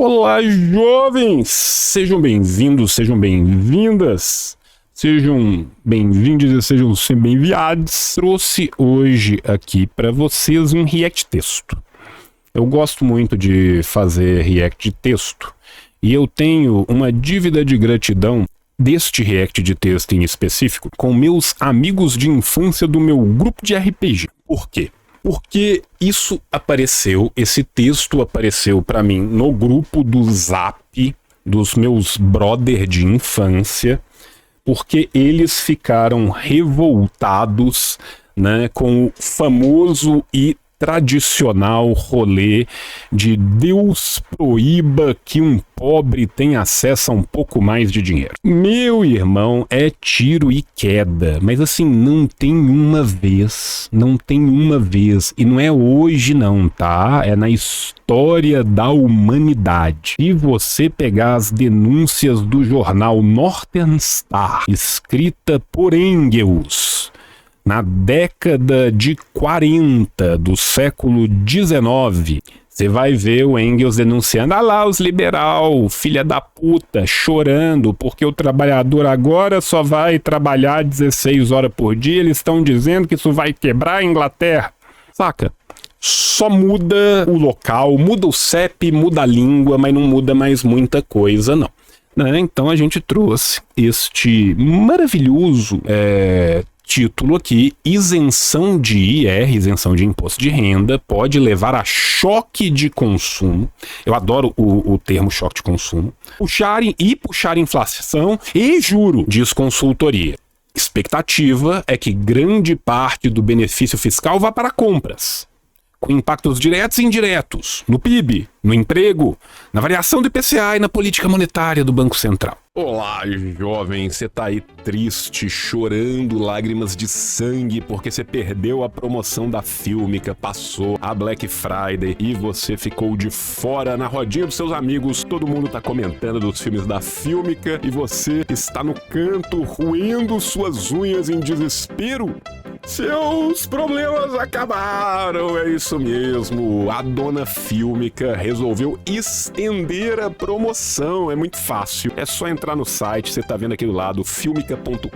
Olá, jovens! Sejam bem-vindos, sejam bem-vindas, sejam bem-vindos e sejam sempre bem-enviados. Trouxe hoje aqui para vocês um react texto. Eu gosto muito de fazer react de texto e eu tenho uma dívida de gratidão deste react de texto em específico com meus amigos de infância do meu grupo de RPG. Por quê? Porque esse texto apareceu para mim no grupo do Zap dos meus brother de infância, porque eles ficaram revoltados, né, com o famoso e tradicional rolê de Deus proíba que um pobre tenha acesso a um pouco mais de dinheiro. Meu irmão, é tiro e queda, mas assim, não tem uma vez, e não é hoje não, tá? É na história da humanidade. Se você pegar as denúncias do jornal Northern Star, escrita por Engels, na década de 40 do século XIX, você vai ver o Engels denunciando, lá os liberal, filha da puta, chorando, porque o trabalhador agora só vai trabalhar 16 horas por dia, eles estão dizendo que isso vai quebrar a Inglaterra. Saca? Só muda o local, muda o CEP, muda a língua, mas não muda mais muita coisa, não. Então a gente trouxe este maravilhoso título aqui: isenção de IR, isenção de imposto de renda, pode levar a choque de consumo. Eu adoro o termo choque de consumo. Puxar inflação e juro, diz consultoria. Expectativa é que grande parte do benefício fiscal vá para compras, com impactos diretos e indiretos no PIB, no emprego, na variação do IPCA e na política monetária do Banco Central. Olá, jovem, você tá aí triste, chorando lágrimas de sangue porque você perdeu a promoção da Filmica, passou a Black Friday e você ficou de fora na rodinha dos seus amigos. Todo mundo tá comentando dos filmes da Filmica e você está no canto roendo suas unhas em desespero. Seus problemas acabaram, é isso mesmo. A dona Filmica resolveu estender a promoção. É muito fácil, é só entrar no site, você tá vendo aqui do lado, filmica.com.br.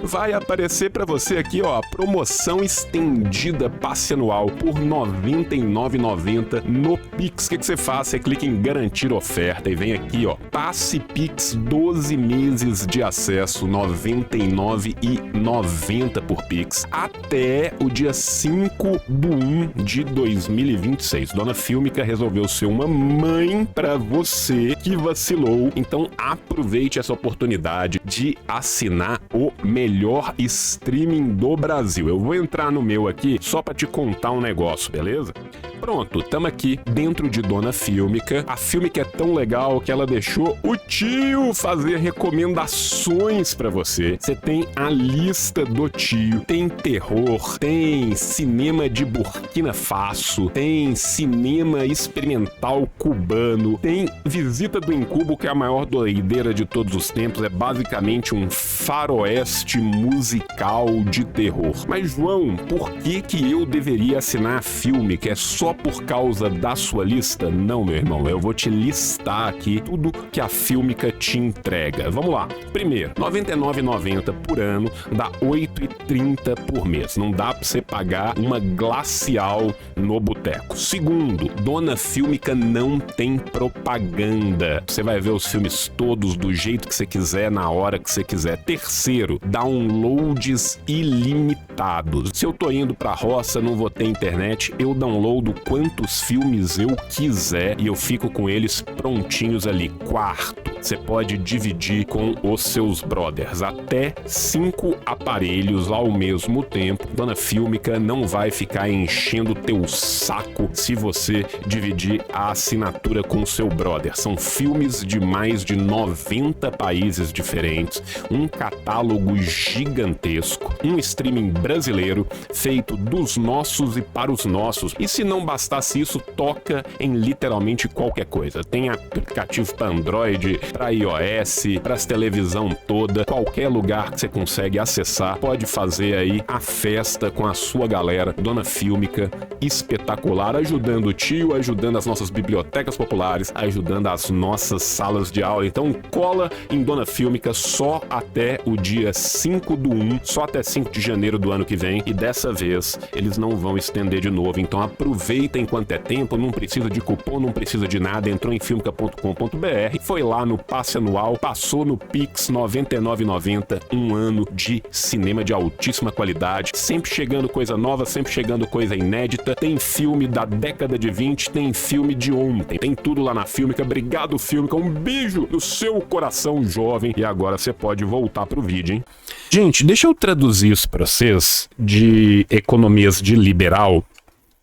Vai aparecer pra você aqui, ó, a promoção estendida, passe anual por R$ 99,90 no Pix. O que você faz? Você clica em garantir oferta e vem aqui, ó, passe Pix 12 meses de acesso, R$ 99,90 por Pix, até o dia 5/1/2026. Dona Filmica resolveu ser uma mãe pra você que vacilou, então aproveite essa oportunidade de assinar o melhor streaming do Brasil. Eu vou entrar no meu aqui só pra te contar um negócio, beleza? Pronto, tamo aqui dentro de Dona Filmica. A Filmica é tão legal que ela deixou o tio fazer recomendações pra você. Você tem a lista do tio, tem terror, tem cinema de Burkina Faso, tem cinema experimental cubano, tem Visita do Incubo, que é a maior doideira de todos os tempos, é basicamente um faroeste musical de terror. Mas, João, por que eu deveria assinar a Filmica? É só por causa da sua lista? Não, meu irmão, eu vou te listar aqui tudo que a Filmica te entrega. Vamos lá. Primeiro, R$ 99,90 por ano, dá R$ 8,30 por mês. Não dá pra você pagar uma glacial no boteco. Segundo, Dona Filmica não tem propaganda. Você vai ver os filmes todos do jeito que você quiser, na hora que você quiser. Terceiro, downloads ilimitados. Se eu tô indo pra roça, não vou ter internet, eu downloado quantos filmes eu quiser e eu fico com eles prontinhos ali. Quarto, você pode dividir com os seus brothers, até 5 aparelhos ao mesmo tempo. Dona Filmica não vai ficar enchendo teu saco se você dividir a assinatura com seu brother. São filmes de mais de 90 países diferentes, um catálogo gigantesco, um streaming brasileiro feito dos nossos e para os nossos. E se não bastasse isso, toca em literalmente qualquer coisa. Tem aplicativo para Android, para iOS, para as televisão toda, qualquer lugar que você consegue acessar, pode fazer aí a festa com a sua galera. Dona Fílmica, espetacular, ajudando o tio, ajudando as nossas bibliotecas populares, ajudando as nossas salas de aula. Então cola em Dona Fílmica só até o dia 5/1, só até 5 de janeiro do ano que vem, e dessa vez eles não vão estender de novo. Então aproveita enquanto é tempo, não precisa de cupom, não precisa de nada, entrou em filmica.com.br, foi lá no passe anual, passou no Pix, R$ 99,90, um ano de cinema de altíssima qualidade, sempre chegando coisa nova, sempre chegando coisa inédita, tem filme da década de 20, tem filme de ontem, tem tudo lá na Fílmica. Obrigado, Fílmica, um beijo no seu coração jovem, e agora você pode voltar pro vídeo, hein? Gente, deixa eu traduzir isso pra vocês de economias de liberal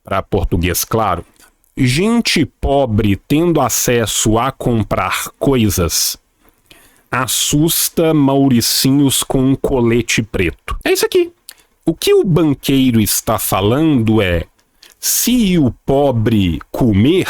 para português claro. Gente pobre tendo acesso a comprar coisas assusta Mauricinhos com um colete preto. É isso aqui. O que o banqueiro está falando é: se o pobre comer,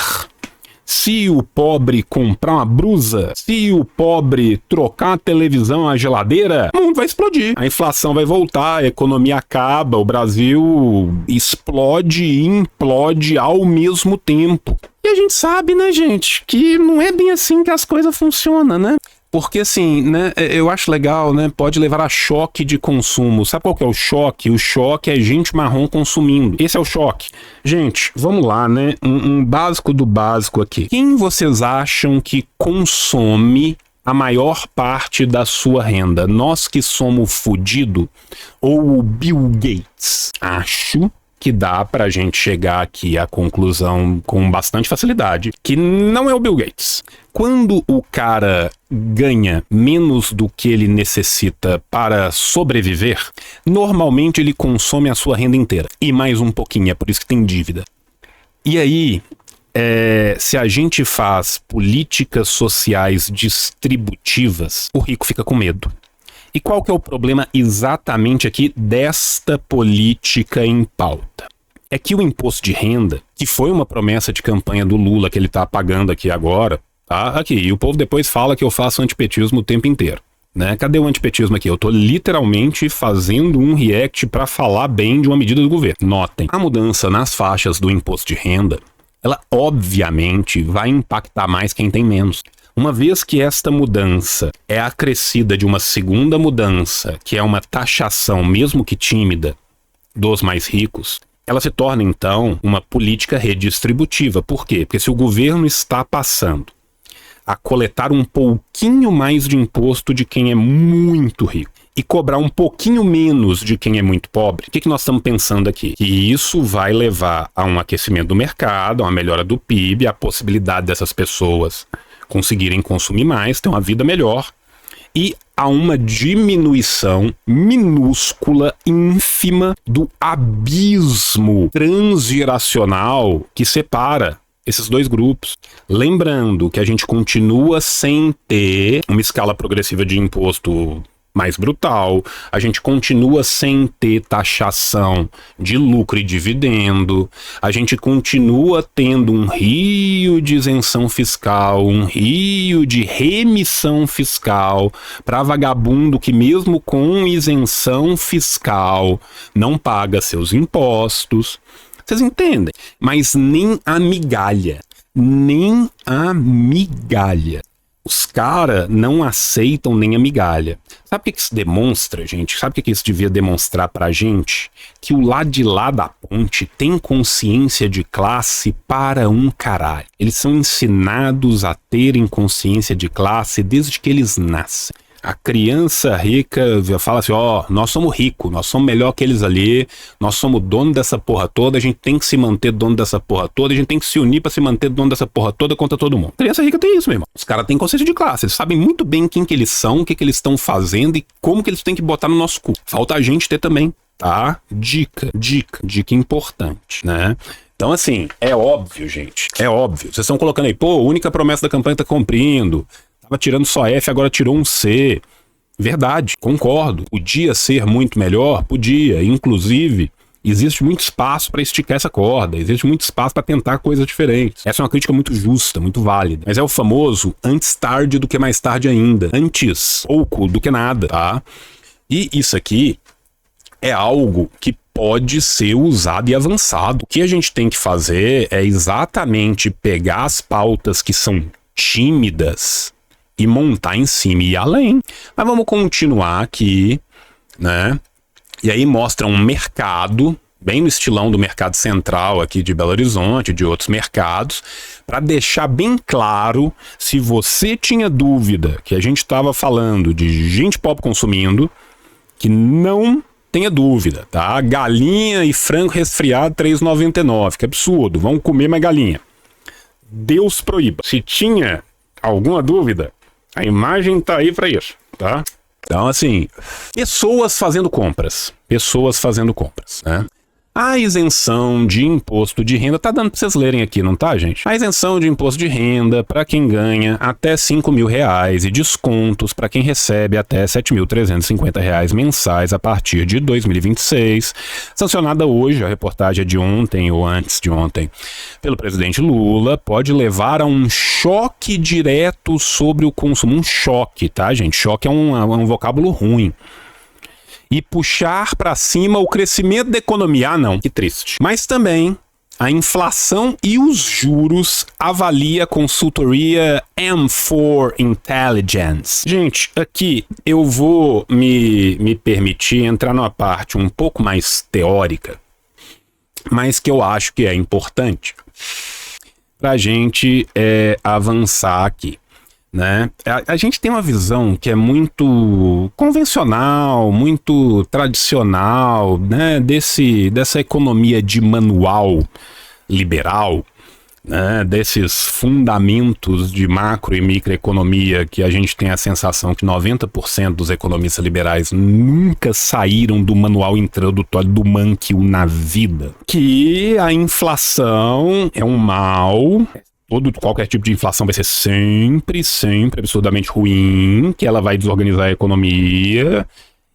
se o pobre comprar uma brusa, se o pobre trocar a televisão, a geladeira, o mundo vai explodir. A inflação vai voltar, a economia acaba, o Brasil explode e implode ao mesmo tempo. E a gente sabe, né, gente, que não é bem assim que as coisas funcionam, né? Porque assim, né, eu acho legal, né, pode levar a choque de consumo. Sabe qual que é o choque? O choque é gente marrom consumindo. Esse é o choque. Gente, vamos lá, né, um básico do básico aqui. Quem vocês acham que consome a maior parte da sua renda? Nós que somos fudido ou o Bill Gates? Acho que dá pra gente chegar aqui à conclusão com bastante facilidade que não é o Bill Gates. Quando o cara ganha menos do que ele necessita para sobreviver, normalmente ele consome a sua renda inteira. E mais um pouquinho, é por isso que tem dívida. E aí, se a gente faz políticas sociais distributivas, o rico fica com medo. E qual que é o problema exatamente aqui desta política em pauta? É que o imposto de renda, que foi uma promessa de campanha do Lula que ele tá pagando aqui agora, tá aqui, e o povo depois fala que eu faço antipetismo o tempo inteiro, né? Cadê o antipetismo aqui? Eu tô literalmente fazendo um react para falar bem de uma medida do governo. Notem, a mudança nas faixas do imposto de renda, ela obviamente vai impactar mais quem tem menos. Uma vez que esta mudança é acrescida de uma segunda mudança, que é uma taxação, mesmo que tímida, dos mais ricos, ela se torna, então, uma política redistributiva. Por quê? Porque se o governo está passando a coletar um pouquinho mais de imposto de quem é muito rico e cobrar um pouquinho menos de quem é muito pobre, o que nós estamos pensando aqui? Que isso vai levar a um aquecimento do mercado, a uma melhora do PIB, a possibilidade dessas pessoas conseguirem consumir mais, ter uma vida melhor, e a uma diminuição minúscula, ínfima, do abismo transgeracional que separa esses dois grupos. Lembrando que a gente continua sem ter uma escala progressiva de imposto mais brutal, a gente continua sem ter taxação de lucro e dividendo, a gente continua tendo um rio de isenção fiscal, um rio de remissão fiscal para vagabundo que mesmo com isenção fiscal não paga seus impostos. Vocês entendem? Mas nem a migalha, nem a migalha. Os caras não aceitam nem a migalha. Sabe o que isso demonstra, gente? Sabe o que isso devia demonstrar pra gente? Que o lado de lá da ponte tem consciência de classe para um caralho. Eles são ensinados a terem consciência de classe desde que eles nascem. A criança rica fala assim, nós somos ricos, nós somos melhor que eles ali, nós somos dono dessa porra toda, a gente tem que se manter dono dessa porra toda, a gente tem que se unir pra se manter dono dessa porra toda contra todo mundo. A criança rica tem isso, meu irmão. Os caras têm consciência de classe, eles sabem muito bem quem que eles são, o que que eles estão fazendo e como que eles têm que botar no nosso cu. Falta a gente ter também, tá? Dica importante, né? Então, assim, é óbvio, gente, é óbvio. Vocês estão colocando aí, a única promessa da campanha tá cumprindo. Tava tirando só F, agora tirou um C. Verdade, concordo. Podia ser muito melhor? Podia. Inclusive, Existe muito espaço para esticar essa corda, existe muito espaço para tentar coisas diferentes. Essa é uma crítica muito justa, muito válida. Mas é o famoso antes tarde do que mais tarde ainda. Antes pouco do que nada, tá? E isso aqui é algo que pode ser usado e avançado. O que a gente tem que fazer é exatamente pegar as pautas que são tímidas e montar em cima e ir além. Mas vamos continuar aqui, né? E aí mostra um mercado, bem no estilão do mercado central aqui de Belo Horizonte, de outros mercados, para deixar bem claro, se você tinha dúvida que a gente estava falando de gente pobre consumindo, que não tenha dúvida, tá? Galinha e frango resfriado R$3,99, que absurdo, vamos comer mais galinha. Deus proíba. Se tinha alguma dúvida, a imagem tá aí para isso, tá? Então, assim, pessoas fazendo compras, né? A isenção de imposto de renda, tá dando para vocês lerem aqui, não tá, gente? A isenção de imposto de renda para quem ganha até R$5.000 e descontos para quem recebe até R$7.350 mensais a partir de 2026. Sancionada hoje, a reportagem é de ontem ou antes de ontem, pelo presidente Lula, pode levar a um choque direto sobre o consumo. Um choque, tá, gente? Choque é um vocábulo ruim. E puxar para cima o crescimento da economia. Ah, não, que triste. Mas também a inflação e os juros, avalia a consultoria M4 Intelligence. Gente, aqui eu vou me permitir entrar numa parte um pouco mais teórica, mas que eu acho que é importante para a gente avançar aqui. Né? A gente tem uma visão que é muito convencional, muito tradicional, né? Dessa economia de manual liberal, né? Desses fundamentos de macro e microeconomia que a gente tem a sensação que 90% dos economistas liberais nunca saíram do manual introdutório do Mankiw na vida. Que a inflação é um mal. Qualquer tipo de inflação vai ser sempre absurdamente ruim, que ela vai desorganizar a economia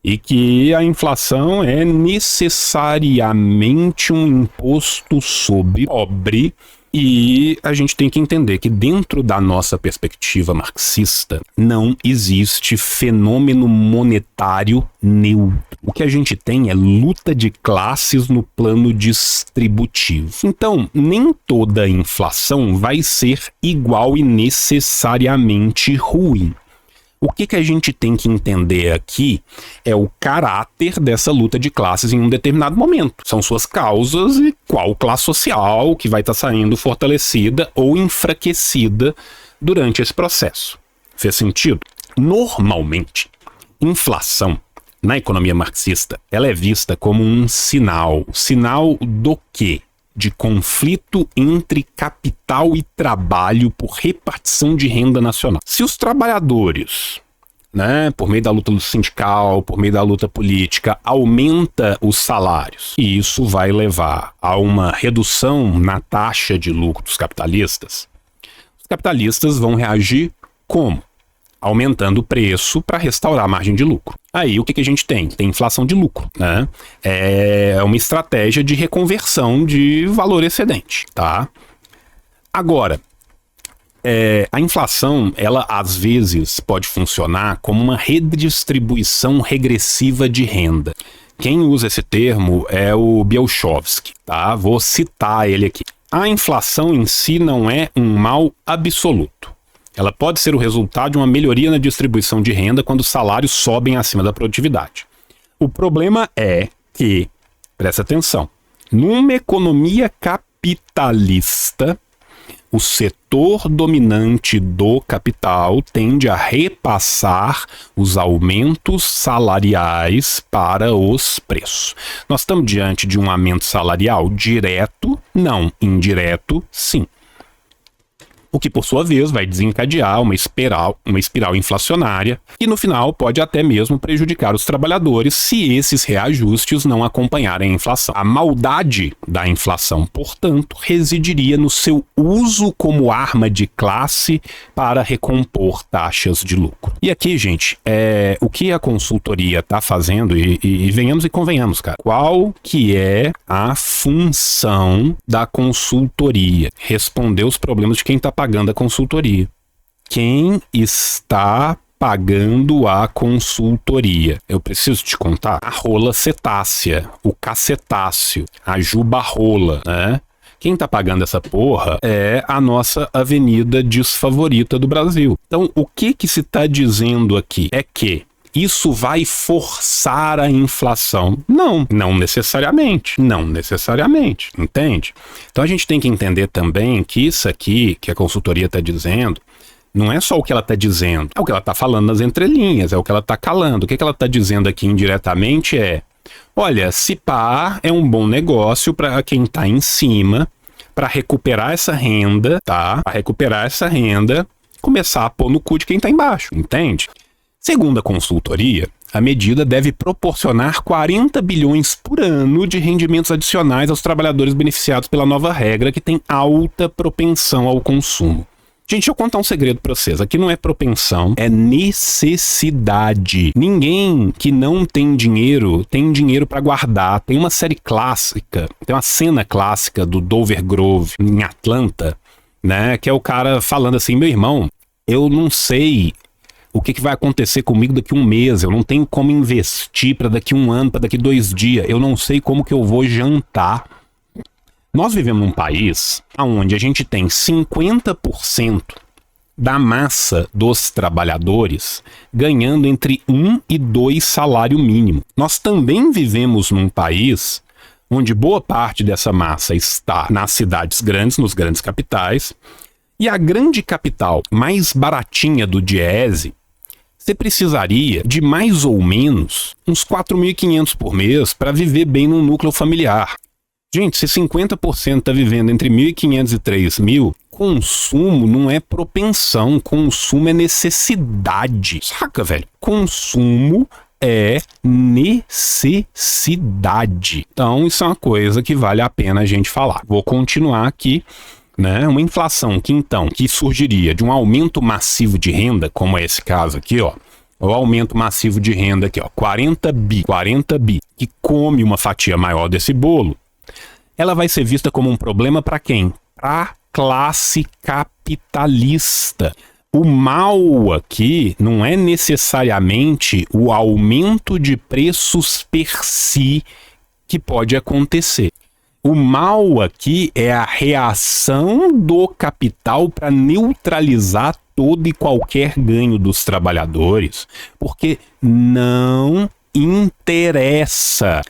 e que a inflação é necessariamente um imposto sobre pobre. E a gente tem que entender que dentro da nossa perspectiva marxista não existe fenômeno monetário neutro. O que a gente tem é luta de classes no plano distributivo. Então, nem toda inflação vai ser igual e necessariamente ruim. O que a gente tem que entender aqui é o caráter dessa luta de classes em um determinado momento. São suas causas e qual classe social que vai estar saindo fortalecida ou enfraquecida durante esse processo. Fez sentido? Normalmente, inflação na economia marxista, ela é vista como um sinal. Sinal do quê? De conflito entre capital e trabalho por repartição de renda nacional. Se os trabalhadores, né, por meio da luta sindical, por meio da luta política, aumenta os salários, e isso vai levar a uma redução na taxa de lucro dos capitalistas, os capitalistas vão reagir como? Aumentando o preço para restaurar a margem de lucro. Aí o que a gente tem? Tem inflação de lucro, né? É uma estratégia de reconversão de valor excedente, tá? Agora, a inflação, ela às vezes pode funcionar como uma redistribuição regressiva de renda. Quem usa esse termo é o Bielchowski, tá? Vou citar ele aqui. A inflação em si não é um mal absoluto. Ela pode ser o resultado de uma melhoria na distribuição de renda quando os salários sobem acima da produtividade. O problema é que, presta atenção, numa economia capitalista, o setor dominante do capital tende a repassar os aumentos salariais para os preços. Nós estamos diante de um aumento salarial direto? Não. Indireto? Sim. o que por sua vez vai desencadear uma espiral inflacionária e no final pode até mesmo prejudicar os trabalhadores se esses reajustes não acompanharem a inflação. A maldade da inflação, portanto, residiria no seu uso como arma de classe para recompor taxas de lucro. E aqui, gente, o que a consultoria está fazendo, e venhamos e convenhamos, cara, qual que é a função da consultoria? Responder os problemas de quem está pagando a consultoria. Quem está pagando a consultoria? Eu preciso te contar. A rola cetácea, o cacetáceo, a juba rola, né? Quem tá pagando essa porra é a nossa avenida desfavorita do Brasil. Então, o que se tá dizendo aqui é que isso vai forçar a inflação? Não necessariamente, entende? Então a gente tem que entender também que isso aqui que a consultoria está dizendo não é só o que ela está dizendo, é o que ela está falando nas entrelinhas, é o que ela está calando. O que ela está dizendo aqui indiretamente é: olha, se pá, é um bom negócio para quem está em cima, para recuperar essa renda, tá? Para recuperar essa renda, começar a pôr no cu de quem está embaixo, entende? Segundo a consultoria, a medida deve proporcionar 40 bilhões por ano de rendimentos adicionais aos trabalhadores beneficiados pela nova regra que tem alta propensão ao consumo. Gente, deixa eu contar um segredo pra vocês. Aqui não é propensão, é necessidade. Ninguém que não tem dinheiro pra guardar. Tem uma série clássica, tem uma cena clássica do Dover Grove em Atlanta, né? Que é o cara falando assim: meu irmão, eu não sei o que vai acontecer comigo daqui a um mês, eu não tenho como investir para daqui a um ano, para daqui a 2 dias, eu não sei como que eu vou jantar. Nós vivemos num país onde a gente tem 50% da massa dos trabalhadores ganhando entre 1 e 2 salário mínimo. Nós também vivemos num país onde boa parte dessa massa está nas cidades grandes, nos grandes capitais, e a grande capital mais baratinha do Diese, você precisaria de mais ou menos uns 4.500 por mês para viver bem num núcleo familiar. Gente, se 50% está vivendo entre 1.500 e 3.000, consumo não é propensão, consumo é necessidade. Saca, velho? Consumo é necessidade. Então, isso é uma coisa que vale a pena a gente falar. Vou continuar aqui. Né? Uma inflação que surgiria de um aumento massivo de renda, como é esse caso aqui, ó, o aumento massivo de renda aqui, ó, 40 bi, que come uma fatia maior desse bolo, ela vai ser vista como um problema para quem? Para a classe capitalista. O mal aqui não é necessariamente o aumento de preços per si que pode acontecer. O mal aqui é a reação do capital para neutralizar todo e qualquer ganho dos trabalhadores, porque não interessa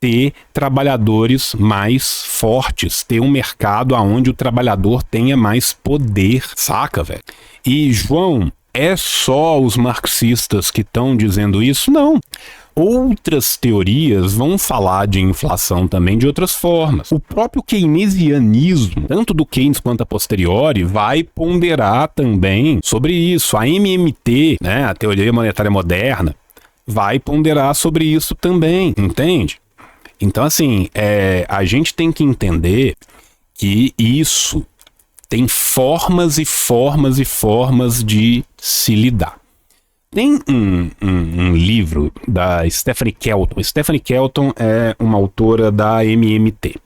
ter trabalhadores mais fortes, ter um mercado onde o trabalhador tenha mais poder, saca, velho? E, João, é só os marxistas que estão dizendo isso? Não. Outras teorias vão falar de inflação também de outras formas. O próprio keynesianismo, tanto do Keynes quanto a posteriori, vai ponderar também sobre isso. A MMT, né, a Teoria Monetária Moderna, vai ponderar sobre isso também, entende? Então, assim, a gente tem que entender que isso tem formas e formas e formas de se lidar. Tem um livro da Stephanie Kelton. Stephanie Kelton é uma autora da MMT.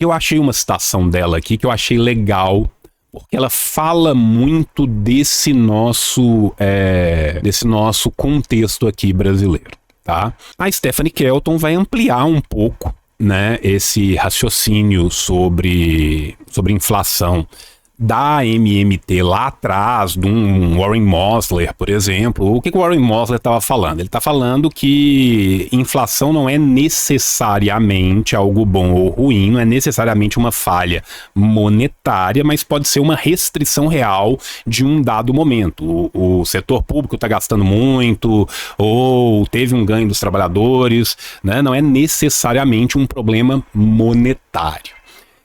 Eu achei uma citação dela aqui que eu achei legal, porque ela fala muito desse nosso contexto aqui brasileiro, tá? A Stephanie Kelton vai ampliar um pouco, né, esse raciocínio sobre inflação da MMT lá atrás, de um Warren Mosler, por exemplo. O que o Warren Mosler estava falando? Ele está falando que inflação não é necessariamente algo bom ou ruim, não é necessariamente uma falha monetária, mas pode ser uma restrição real de um dado momento. O setor público está gastando muito, ou teve um ganho dos trabalhadores, né? Não é necessariamente um problema monetário.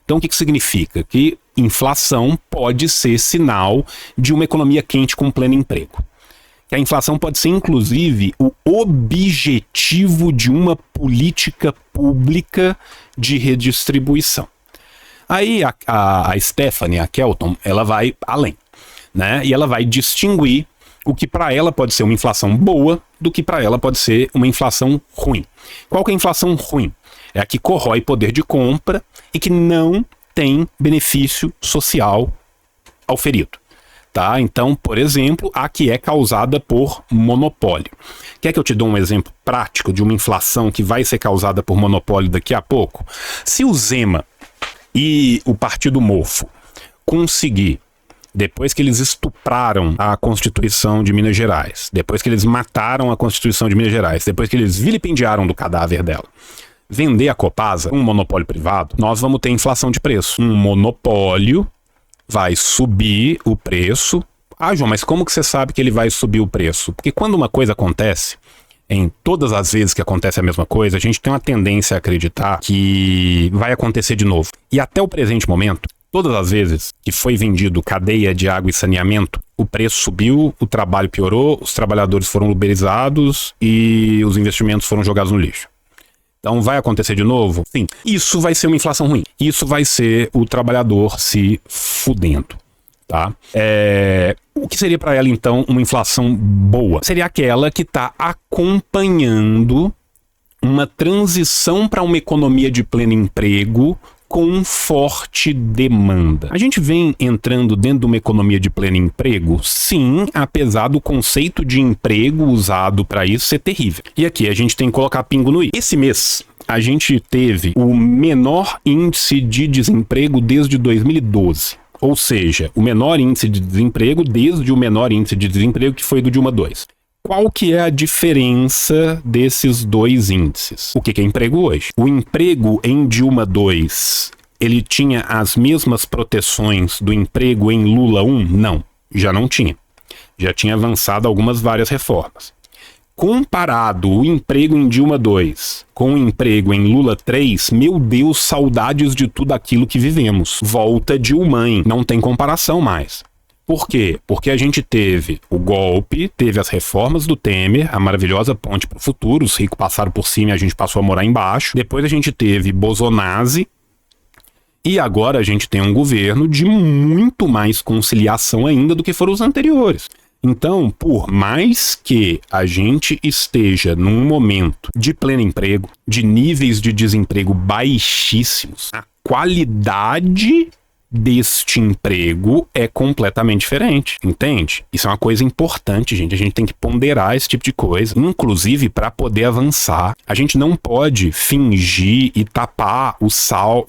Então, o que significa? Que inflação pode ser sinal de uma economia quente com pleno emprego. Que a inflação pode ser, inclusive, o objetivo de uma política pública de redistribuição. Aí a Stephanie, a Kelton, ela vai além, né? E ela vai distinguir o que para ela pode ser uma inflação boa do que para ela pode ser uma inflação ruim. Qual que é a inflação ruim? É a que corrói poder de compra e que não tem benefício social auferido. Tá? Então, por exemplo, a que é causada por monopólio. Quer que eu te dou um exemplo prático de uma inflação que vai ser causada por monopólio daqui a pouco? Se o Zema e o Partido Mofo conseguir, depois que eles estupraram a Constituição de Minas Gerais, depois que eles mataram a Constituição de Minas Gerais, depois que eles vilipendiaram do cadáver dela, vender a Copasa, um monopólio privado, nós vamos ter inflação de preço. Um monopólio vai subir o preço. Ah, João, mas como que você sabe que ele vai subir o preço? Porque quando uma coisa acontece, em todas as vezes que acontece a mesma coisa, a gente tem uma tendência a acreditar que vai acontecer de novo. E até o presente momento, todas as vezes que foi vendido cadeia de água e saneamento, o preço subiu, o trabalho piorou, os trabalhadores foram uberizados e os investimentos foram jogados no lixo. Então vai acontecer de novo? Sim. Isso vai ser uma inflação ruim. Isso vai ser o trabalhador se fudendo. Tá? O que seria para ela, então, uma inflação boa? Seria aquela que está acompanhando uma transição para uma economia de pleno emprego com forte demanda. A gente vem entrando dentro de uma economia de pleno emprego? Sim, apesar do conceito de emprego usado para isso ser terrível. E aqui a gente tem que colocar pingo no i. Esse mês, a gente teve o menor índice de desemprego desde 2012. Ou seja, o menor índice de desemprego desde o menor índice de desemprego que foi do Dilma II. Qual que é a diferença desses dois índices? O que é emprego hoje? O emprego em Dilma II, ele tinha as mesmas proteções do emprego em Lula I? Não, já não tinha. Já tinha avançado várias reformas. Comparado o emprego em Dilma II com o emprego em Lula III, meu Deus, saudades de tudo aquilo que vivemos. Volta Dilmãe, não tem comparação mais. Por quê? Porque a gente teve o golpe, teve as reformas do Temer, a maravilhosa ponte para o futuro, os ricos passaram por cima e a gente passou a morar embaixo. Depois a gente teve Bolsonaro e agora a gente tem um governo de muito mais conciliação ainda do que foram os anteriores. Então, por mais que a gente esteja num momento de pleno emprego, de níveis de desemprego baixíssimos, a qualidade deste emprego é completamente diferente, entende? Isso é uma coisa importante, gente. A gente tem que ponderar esse tipo de coisa, inclusive para poder avançar. A gente não pode fingir e tapar o sol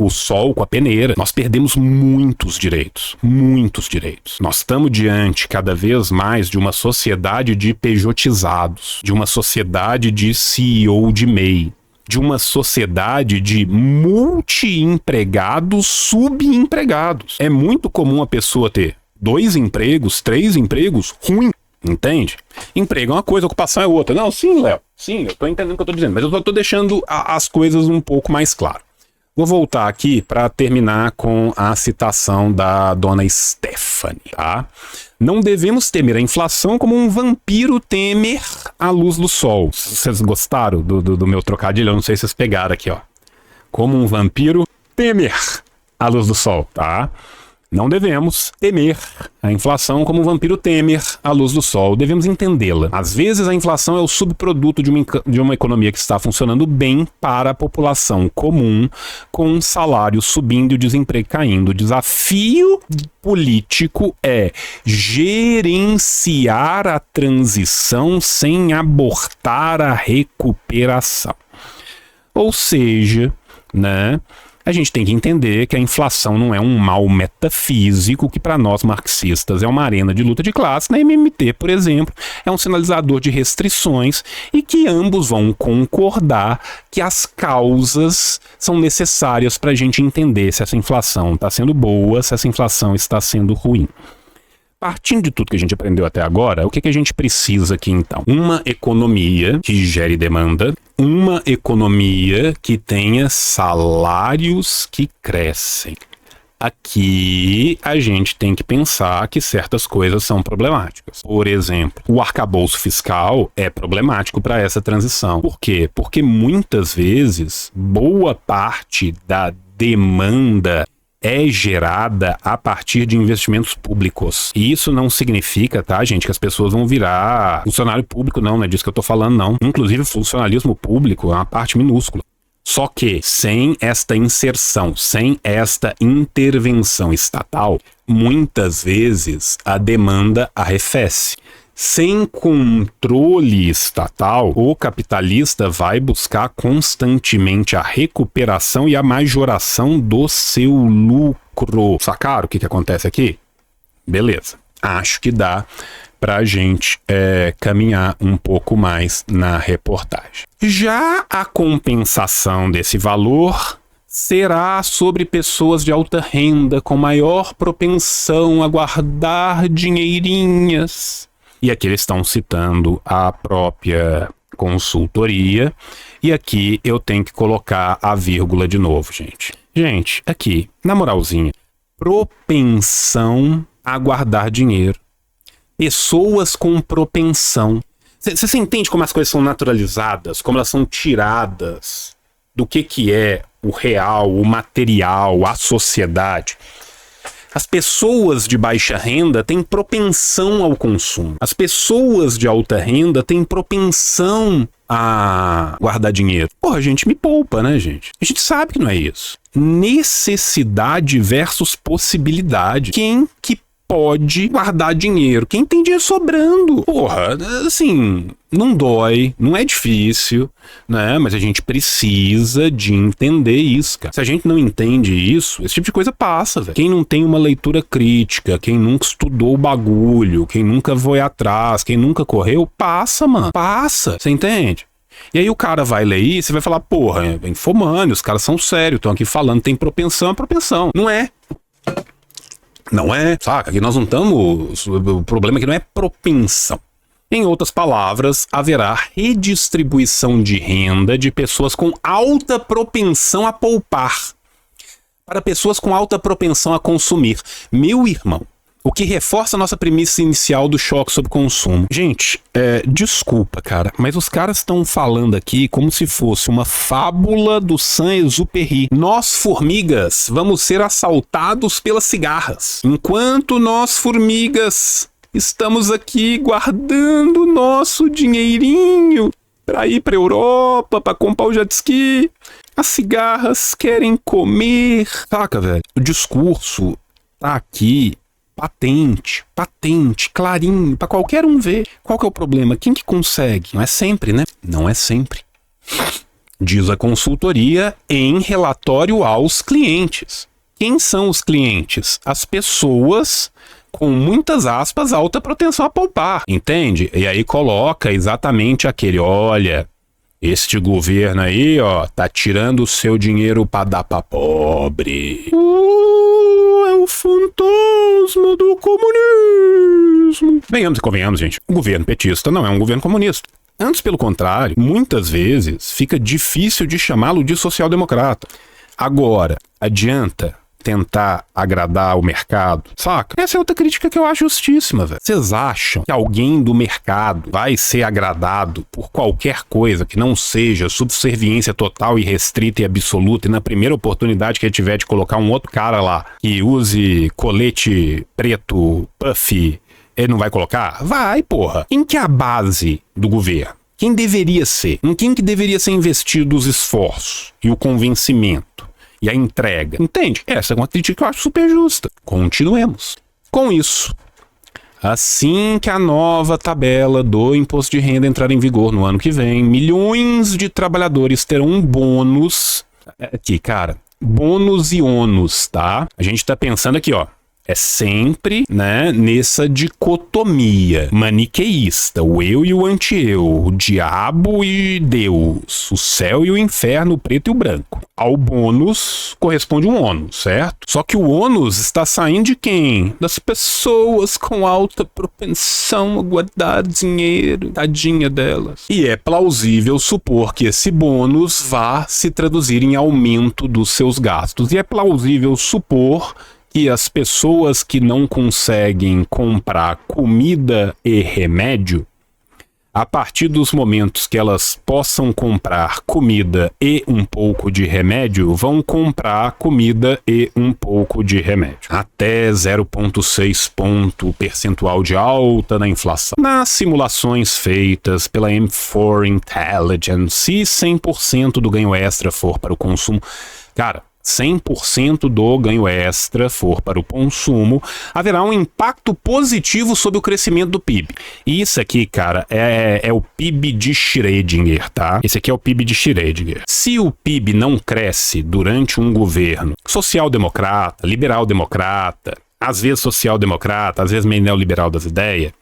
com a peneira. Nós perdemos muitos direitos, muitos direitos. Nós estamos diante cada vez mais de uma sociedade de pejotizados, de uma sociedade de CEO de MEI, de uma sociedade de multi-empregados subempregados. É muito comum a pessoa ter 2 empregos, 3 empregos, ruim, entende? Emprego é uma coisa, ocupação é outra. Não, sim, Léo, sim, eu tô entendendo o que eu tô dizendo, mas eu só tô deixando as coisas um pouco mais claras. Vou voltar aqui para terminar com a citação da dona Stephanie, tá? Não devemos temer a inflação como um vampiro temer a luz do sol. Vocês gostaram do meu trocadilho? Eu não sei se vocês pegaram aqui, ó. Como um vampiro temer a luz do sol, tá? Não devemos temer a inflação como um vampiro temer a luz do sol. Devemos entendê-la. Às vezes a inflação é o subproduto de uma economia que está funcionando bem para a população comum, com salário subindo e o desemprego caindo. O desafio político é gerenciar a transição sem abortar a recuperação. Ou seja, né? A gente tem que entender que a inflação não é um mal metafísico que para nós marxistas é uma arena de luta de classe. Na MMT, por exemplo, é um sinalizador de restrições e que ambos vão concordar que as causas são necessárias para a gente entender se essa inflação está sendo boa, se essa inflação está sendo ruim. Partindo de tudo que a gente aprendeu até agora, o que a gente precisa aqui então? Uma economia que gere demanda, uma economia que tenha salários que crescem. aqui a gente tem que pensar que certas coisas são problemáticas. Por exemplo, o arcabouço fiscal é problemático para essa transição. Por quê? Porque muitas vezes boa parte da demanda é gerada a partir de investimentos públicos. E isso não significa, tá, gente, que as pessoas vão virar funcionário público, não é disso que eu tô falando, não. Inclusive, o funcionalismo público é uma parte minúscula. Só que, sem esta inserção, sem esta intervenção estatal, muitas vezes a demanda arrefece. Sem controle estatal, o capitalista vai buscar constantemente a recuperação e a majoração do seu lucro. Sacaram o que acontece aqui? Beleza. Acho que dá pra gente caminhar um pouco mais na reportagem. Já a compensação desse valor será sobre pessoas de alta renda com maior propensão a guardar dinheirinhas. E aqui eles estão citando a própria consultoria. E aqui eu tenho que colocar a vírgula de novo, gente. Gente, aqui, na moralzinha, propensão a guardar dinheiro. Pessoas com propensão. Você entende como as coisas são naturalizadas? Como elas são tiradas do que é o real, o material, a sociedade? As pessoas de baixa renda têm propensão ao consumo. As pessoas de alta renda têm propensão a guardar dinheiro. Porra, a gente me poupa, né, gente? A gente sabe que não é isso. Necessidade versus possibilidade. Quem que pode guardar dinheiro? Quem tem dinheiro sobrando? Porra, assim, não dói, não é difícil, né? Mas a gente precisa de entender isso, cara. Se a gente não entende isso, esse tipo de coisa passa, velho. Quem não tem uma leitura crítica, quem nunca estudou o bagulho, quem nunca foi atrás, quem nunca correu, passa, mano. Passa, você entende? E aí o cara vai ler isso e vai falar, porra, é infomânio, os caras são sérios, estão aqui falando, tem propensão, é propensão. Não é. Não é, saca? Aqui nós não estamos... O problema aqui não é propensão. Em outras palavras, haverá redistribuição de renda de pessoas com alta propensão a poupar para pessoas com alta propensão a consumir. Meu irmão, o que reforça a nossa premissa inicial do choque sobre consumo. Gente, desculpa, cara, mas os caras estão falando aqui como se fosse uma fábula do Saint-Exupéry. Nós, formigas, vamos ser assaltados pelas cigarras. Enquanto nós, formigas, estamos aqui guardando nosso dinheirinho para ir para Europa, para comprar o jet ski, as cigarras querem comer. Saca, velho? O discurso tá aqui patente, clarinho, pra qualquer um ver. Qual que é o problema? Quem que consegue? Não é sempre, né? Não é sempre. Diz a consultoria em relatório aos clientes. Quem são os clientes? As pessoas com muitas aspas, alta propensão a poupar, entende? E aí coloca exatamente aquele, olha, este governo aí, ó, tá tirando o seu dinheiro pra dar pra pobre. É o fantasma do comunismo. Venhamos e convenhamos, gente. O governo petista não é um governo comunista. Antes, pelo contrário, muitas vezes fica difícil de chamá-lo de social-democrata. Agora, adianta tentar agradar o mercado, saca? Essa é outra crítica que eu acho justíssima, velho. Vocês acham que alguém do mercado vai ser agradado por qualquer coisa que não seja subserviência total e restrita e absoluta, e na primeira oportunidade que ele tiver de colocar um outro cara lá que use colete preto, puff, ele não vai colocar? Vai, porra. Quem que é a base do governo? Quem deveria ser? Em quem que deveria ser investido os esforços e o convencimento e a entrega? Entende? Essa é uma crítica que eu acho super justa. Continuemos. Com isso, assim que a nova tabela do imposto de renda entrar em vigor no ano que vem, milhões de trabalhadores terão um bônus. Aqui, cara, bônus e ônus, tá? A gente tá pensando aqui, ó. É sempre, né, nessa dicotomia maniqueísta, o eu e o anti-eu, o diabo e Deus, o céu e o inferno, o preto e o branco. Ao bônus corresponde um ônus, certo? Só que o ônus está saindo de quem? Das pessoas com alta propensão a guardar dinheiro, tadinha delas. E é plausível supor que esse bônus vá se traduzir em aumento dos seus gastos. E é plausível supor que as pessoas que não conseguem comprar comida e remédio, a partir dos momentos que elas possam comprar comida e um pouco de remédio, vão comprar comida e um pouco de remédio. Até 0,6 ponto percentual de alta na inflação. Nas simulações feitas pela M4 Intelligence, se 100% do ganho extra for para o consumo, cara, 100% do ganho extra for para o consumo, haverá um impacto positivo sobre o crescimento do PIB. E isso aqui, cara, é o PIB de Schrödinger, tá? Esse aqui é o PIB de Schrödinger. Se o PIB não cresce durante um governo social-democrata, liberal-democrata, às vezes social-democrata, às vezes meio neoliberal das ideias,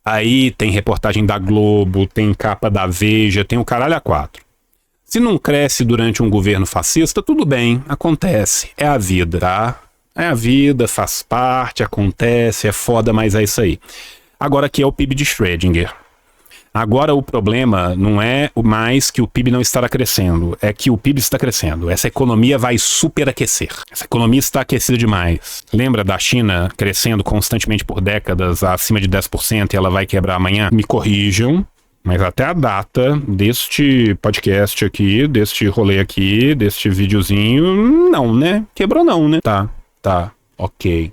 aí tem reportagem da Globo, tem capa da Veja, tem o caralho a quatro. Se não cresce durante um governo fascista, tudo bem, acontece, é a vida, tá? É a vida, faz parte, acontece, é foda, mas é isso aí. Agora aqui é o PIB de Schrödinger. Agora o problema não é mais que o PIB não estará crescendo, é que o PIB está crescendo. Essa economia vai superaquecer. Essa economia está aquecida demais. Lembra da China crescendo constantemente por décadas, acima de 10%, e ela vai quebrar amanhã? Me corrijam. Mas até a data deste podcast aqui, deste rolê aqui, deste videozinho, não, né? Quebrou não, né? Tá, ok.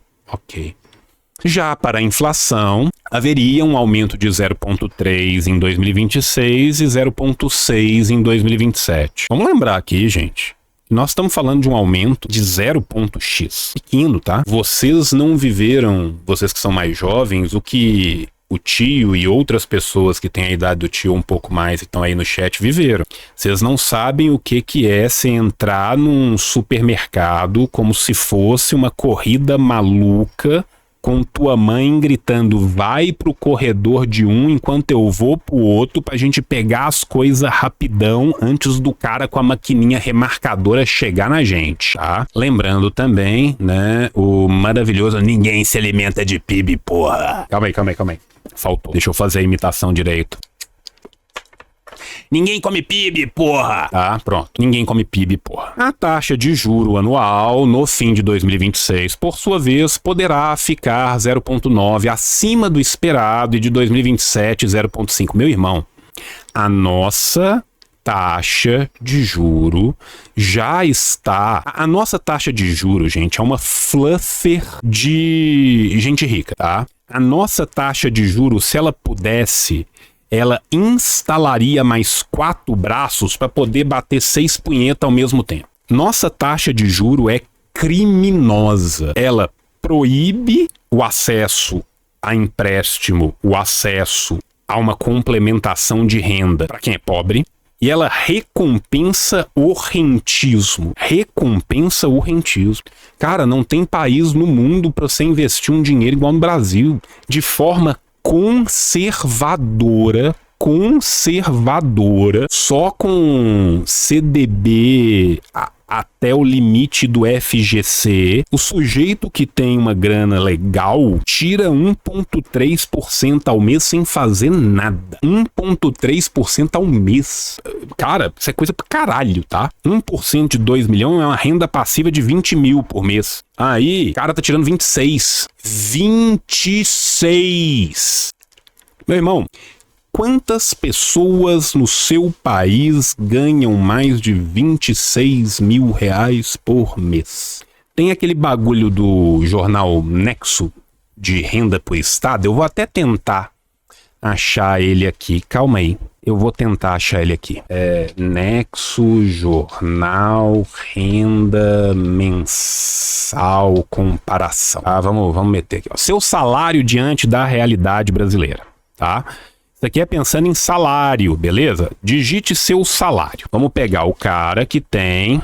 Já para a inflação, haveria um aumento de 0,3 em 2026 e 0,6 em 2027. Vamos lembrar aqui, gente, nós estamos falando de um aumento de 0,x. Pequeno, tá? Vocês não viveram, vocês que são mais jovens, o que o tio e outras pessoas que têm a idade do tio um pouco mais e estão aí no chat viveram. Vocês não sabem o que é você entrar num supermercado como se fosse uma corrida maluca, com tua mãe gritando, vai pro corredor de um enquanto eu vou pro outro pra gente pegar as coisas rapidão antes do cara com a maquininha remarcadora chegar na gente, tá? Lembrando também, né, o maravilhoso ninguém se alimenta de PIB, porra. Calma aí. Faltou. Deixa eu fazer a imitação direito. Ninguém come PIB, porra! Tá, pronto. Ninguém come PIB, porra. A taxa de juro anual no fim de 2026, por sua vez, poderá ficar 0,9 acima do esperado e de 2027 0,5. Meu irmão, a nossa taxa de juro já está... A nossa taxa de juro, gente, é uma fluffer de gente rica, tá? A nossa taxa de juro, se ela pudesse, ela instalaria mais 4 braços para poder bater 6 punhetas ao mesmo tempo. Nossa taxa de juro é criminosa. Ela proíbe o acesso a empréstimo, o acesso a uma complementação de renda para quem é pobre. E ela recompensa o rentismo. Cara, não tem país no mundo para você investir um dinheiro igual no Brasil. De forma conservadora, só com CDB até o limite do FGC, o sujeito que tem uma grana legal tira 1,3% ao mês sem fazer nada. 1,3% ao mês. Cara, isso é coisa pra caralho, tá? 1% de 2 milhões é uma renda passiva de 20 mil por mês. Aí, o cara tá tirando 26. 26! Meu irmão, quantas pessoas no seu país ganham mais de 26 mil reais por mês? Tem aquele bagulho do jornal Nexo de renda por estado. Eu vou até tentar achar ele aqui. Calma aí. Eu vou tentar achar ele aqui. Nexo, jornal, renda mensal, comparação. Tá, vamos meter aqui. Ó. Seu salário diante da realidade brasileira. Tá? Isso aqui é pensando em salário, beleza? Digite seu salário. Vamos pegar o cara que tem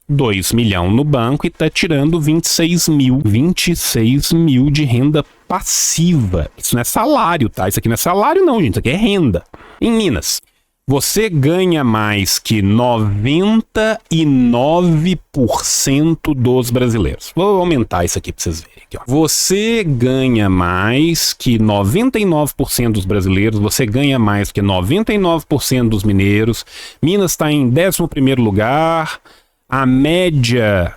2 milhões no banco e tá tirando 26 mil. 26 mil de renda passiva. Isso não é salário, tá? Isso aqui não é salário não, gente. Isso aqui é renda. Em Minas, você ganha mais que 99% dos brasileiros. Vou aumentar isso aqui para vocês verem. Aqui, ó. Você ganha mais que 99% dos brasileiros, você ganha mais que 99% dos mineiros. Minas está em 11º lugar. A média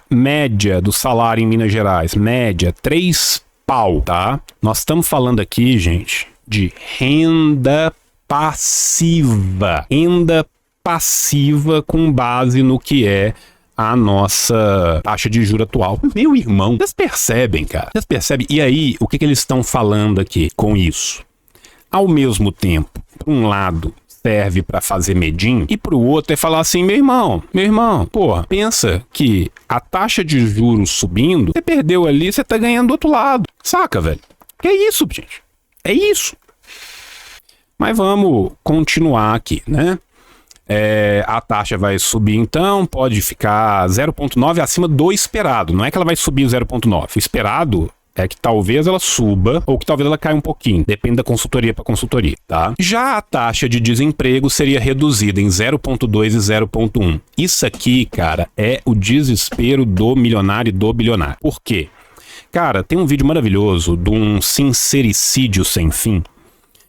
do salário em Minas Gerais, média, 3 pau, tá? Nós estamos falando aqui, gente, de renda passiva. Renda passiva com base no que é a nossa taxa de juros atual. Meu irmão, vocês percebem, cara? Vocês percebem? E aí, o que eles estão falando aqui com isso? Ao mesmo tempo, por um lado, serve para fazer medinho, e pro outro é falar assim, meu irmão, porra, pensa que a taxa de juros subindo, você perdeu ali, você tá ganhando do outro lado. Saca, velho? Que é isso, gente? É isso. Mas vamos continuar aqui, né? A taxa vai subir então, pode ficar 0,9 acima do esperado. Não é que ela vai subir 0,9. O esperado é que talvez ela suba ou que talvez ela caia um pouquinho. Depende da consultoria para consultoria, tá? Já a taxa de desemprego seria reduzida em 0,2 e 0,1. Isso aqui, cara, é o desespero do milionário e do bilionário. Por quê? Cara, tem um vídeo maravilhoso de um sincericídio sem fim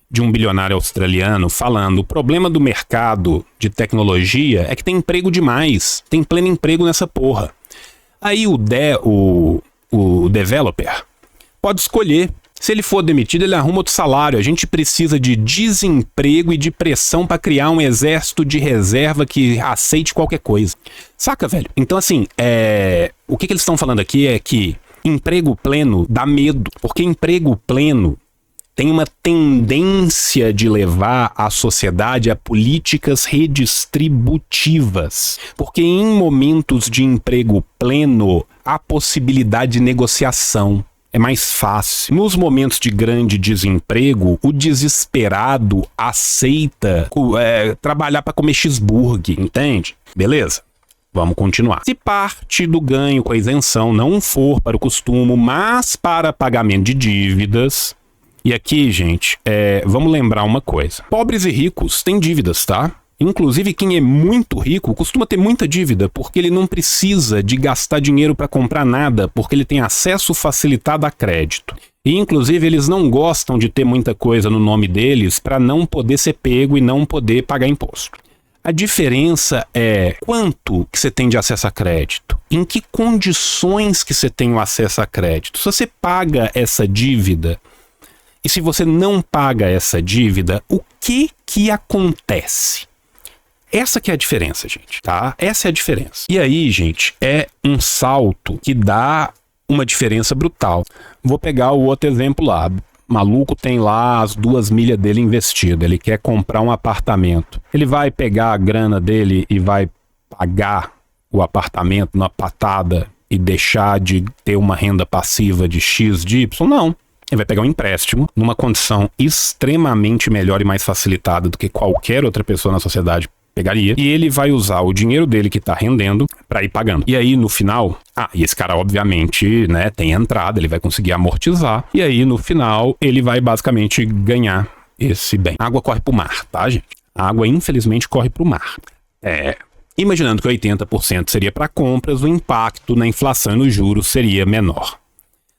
de um bilionário australiano falando: o problema do mercado de tecnologia é que tem emprego demais, tem pleno emprego nessa porra. Aí o developer pode escolher. Se ele for demitido, ele arruma outro salário. A gente precisa de desemprego e de pressão para criar um exército de reserva que aceite qualquer coisa. Saca, velho? Então, assim, o que eles estão falando aqui é que emprego pleno dá medo, porque emprego pleno tem uma tendência de levar a sociedade a políticas redistributivas. Porque em momentos de emprego pleno, há possibilidade de negociação. É mais fácil. Nos momentos de grande desemprego, o desesperado aceita trabalhar para comer cheeseburger, entende? Beleza? Vamos continuar. Se parte do ganho com a isenção não for para o costume, mas para pagamento de dívidas... E aqui, gente, vamos lembrar uma coisa. Pobres e ricos têm dívidas, tá? Inclusive, quem é muito rico costuma ter muita dívida, porque ele não precisa de gastar dinheiro para comprar nada, porque ele tem acesso facilitado a crédito. E, inclusive, eles não gostam de ter muita coisa no nome deles para não poder ser pego e não poder pagar imposto. A diferença é quanto que você tem de acesso a crédito, em que condições que você tem o acesso a crédito. Se você paga essa dívida... E se você não paga essa dívida, o que acontece? Essa que é a diferença, gente, tá? Essa é a diferença. E aí, gente, é um salto que dá uma diferença brutal. Vou pegar o outro exemplo lá. Maluco tem lá as 2 milhas dele investidas. Ele quer comprar um apartamento. Ele vai pegar a grana dele e vai pagar o apartamento na patada e deixar de ter uma renda passiva de X, de Y? Não. Ele vai pegar um empréstimo numa condição extremamente melhor e mais facilitada do que qualquer outra pessoa na sociedade pegaria. E ele vai usar o dinheiro dele que tá rendendo para ir pagando. E aí, no final... e esse cara, obviamente, né, tem entrada, ele vai conseguir amortizar. E aí, no final, ele vai basicamente ganhar esse bem. A água corre pro mar, tá, gente? A água, infelizmente, corre pro mar. Imaginando que 80% seria para compras, o impacto na inflação e nos juros seria menor.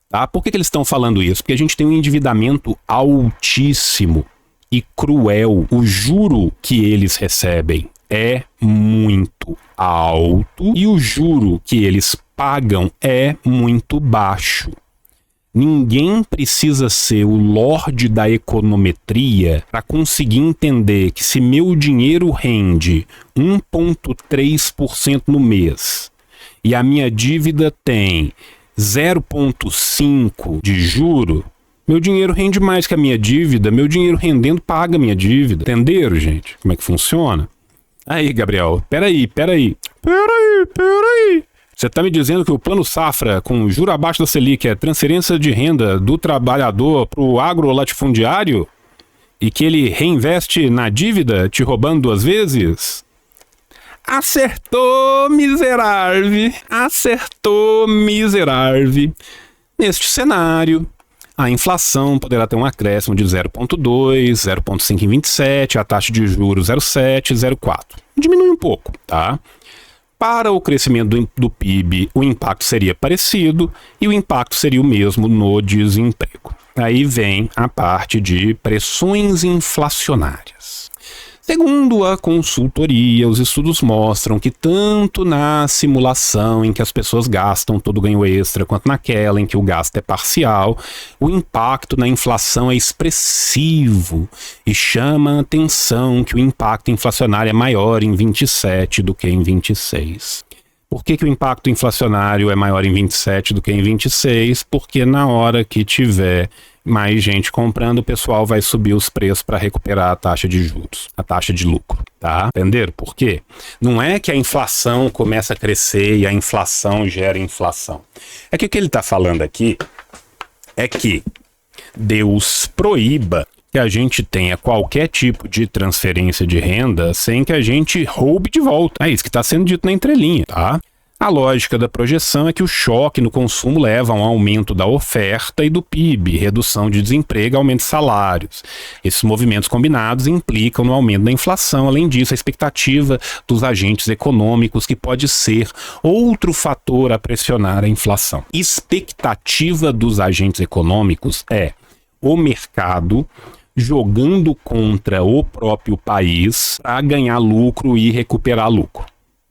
Tá? Por que eles estão falando isso? Porque a gente tem um endividamento altíssimo e cruel. O juro que eles recebem é muito alto e o juro que eles pagam é muito baixo. Ninguém precisa ser o lorde da econometria para conseguir entender que se meu dinheiro rende 1,3% no mês e a minha dívida tem 0,5 de juro, meu dinheiro rende mais que a minha dívida, meu dinheiro rendendo paga a minha dívida. Entenderam, gente? Como é que funciona? Aí, Gabriel, peraí. Você tá me dizendo que o plano safra com juro abaixo da Selic é transferência de renda do trabalhador pro agrolatifundiário e que ele reinveste na dívida, te roubando 2 vezes? Acertou, miserável! Acertou, miserável! Neste cenário, a inflação poderá ter um acréscimo de 0,2, 0,5 em 27, a taxa de juros 0,7, 0,4. Diminui um pouco, tá? Para o crescimento do PIB, o impacto seria parecido e o impacto seria o mesmo no desemprego. Aí vem a parte de pressões inflacionárias. Segundo a consultoria, os estudos mostram que tanto na simulação em que as pessoas gastam todo o ganho extra, quanto naquela em que o gasto é parcial, o impacto na inflação é expressivo e chama a atenção que o impacto inflacionário é maior em 27 do que em 26. Por que o impacto inflacionário é maior em 27 do que em 26? Porque na hora que tiver mais gente comprando, o pessoal vai subir os preços para recuperar a taxa de juros, a taxa de lucro, tá? Entenderam por quê? Não é que a inflação começa a crescer e a inflação gera inflação. É que o que ele está falando aqui é que Deus proíba que a gente tenha qualquer tipo de transferência de renda sem que a gente roube de volta. É isso que está sendo dito na entrelinha, tá? A lógica da projeção é que o choque no consumo leva a um aumento da oferta e do PIB, redução de desemprego e aumento de salários. Esses movimentos combinados implicam no aumento da inflação. Além disso, a expectativa dos agentes econômicos, que pode ser outro fator a pressionar a inflação. Expectativa dos agentes econômicos é o mercado jogando contra o próprio país para ganhar lucro e recuperar lucro.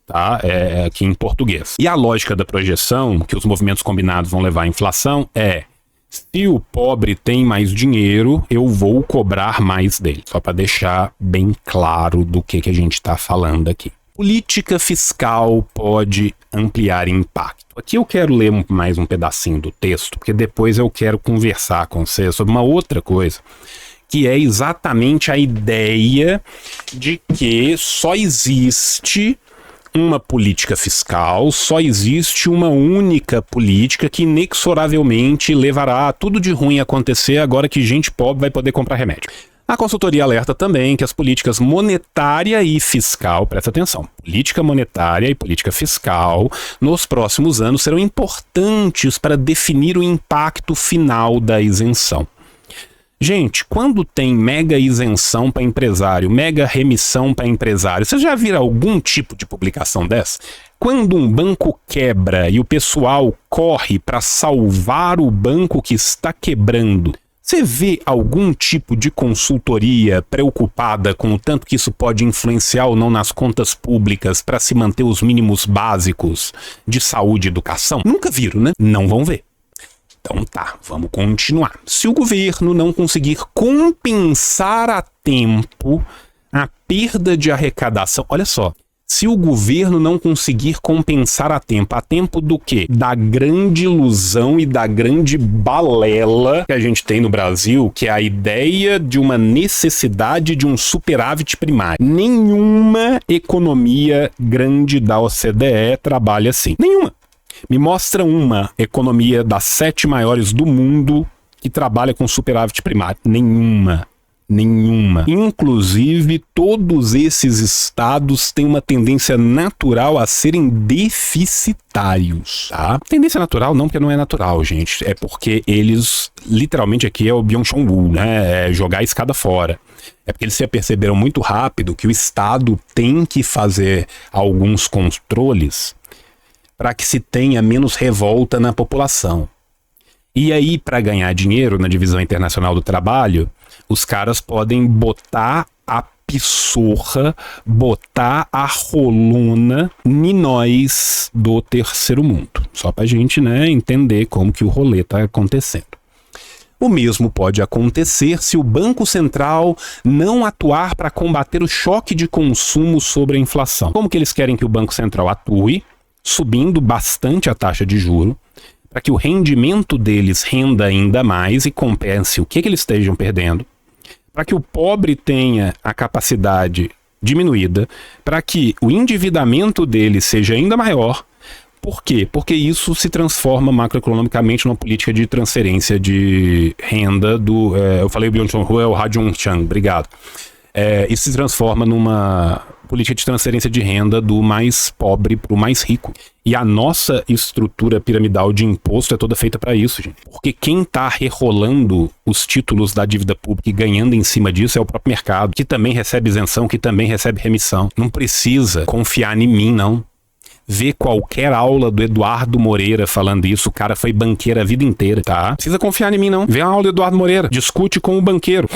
Tá? É aqui em português. E a lógica da projeção, que os movimentos combinados vão levar à inflação, é: se o pobre tem mais dinheiro, eu vou cobrar mais dele. Só para deixar bem claro do que a gente está falando aqui. Política fiscal pode ampliar impacto. Aqui eu quero ler mais um pedacinho do texto, porque depois eu quero conversar com você sobre uma outra coisa, que é exatamente a ideia de que só existe uma política fiscal, só existe uma única política que inexoravelmente levará a tudo de ruim acontecer agora que gente pobre vai poder comprar remédio. A consultoria alerta também que as políticas monetária e fiscal, presta atenção, política monetária e política fiscal nos próximos anos serão importantes para definir o impacto final da isenção. Gente, quando tem mega isenção para empresário, mega remissão para empresário, vocês já viram algum tipo de publicação dessa? Quando um banco quebra e o pessoal corre para salvar o banco que está quebrando, você vê algum tipo de consultoria preocupada com o tanto que isso pode influenciar ou não nas contas públicas para se manter os mínimos básicos de saúde e educação? Nunca viram, né? Não vão ver. Então tá, vamos continuar. Se o governo não conseguir compensar a tempo a perda de arrecadação, olha só, se o governo não conseguir compensar a tempo do quê? Da grande ilusão e da grande balela que a gente tem no Brasil, que é a ideia de uma necessidade de um superávit primário. Nenhuma economia grande da OCDE trabalha assim. Nenhuma. Me mostra uma economia das 7 maiores do mundo que trabalha com superávit primário. Nenhuma. Inclusive, todos esses estados têm uma tendência natural a serem deficitários, tá? Tendência natural não, porque não é natural, gente. É porque eles, literalmente aqui é o Byung-Chul, né? É jogar a escada fora. É porque eles se aperceberam muito rápido que o estado tem que fazer alguns controles para que se tenha menos revolta na população. E aí, para ganhar dinheiro na divisão internacional do trabalho, os caras podem botar a pissorra, botar a rolona em nós do terceiro mundo. Só pra gente, né, entender como que o rolê tá acontecendo. O mesmo pode acontecer se o Banco Central não atuar para combater o choque de consumo sobre a inflação. Como que eles querem que o Banco Central atue? Subindo bastante a taxa de juro, para que o rendimento deles renda ainda mais e compense o que eles estejam perdendo, para que o pobre tenha a capacidade diminuída, para que o endividamento deles seja ainda maior. Por quê? Porque isso se transforma macroeconomicamente numa política de transferência de renda eu falei o Byung-Chul, é o Ha Joon-chang, obrigado. Isso se transforma numa política de transferência de renda do mais pobre para o mais rico. E a nossa estrutura piramidal de imposto é toda feita para isso, gente. Porque quem está rerolando os títulos da dívida pública e ganhando em cima disso é o próprio mercado, que também recebe isenção, que também recebe remissão. Não precisa confiar em mim, não. Vê qualquer aula do Eduardo Moreira falando isso, o cara foi banqueiro a vida inteira, tá? Não precisa confiar em mim, não. Vê a aula do Eduardo Moreira, discute com o banqueiro.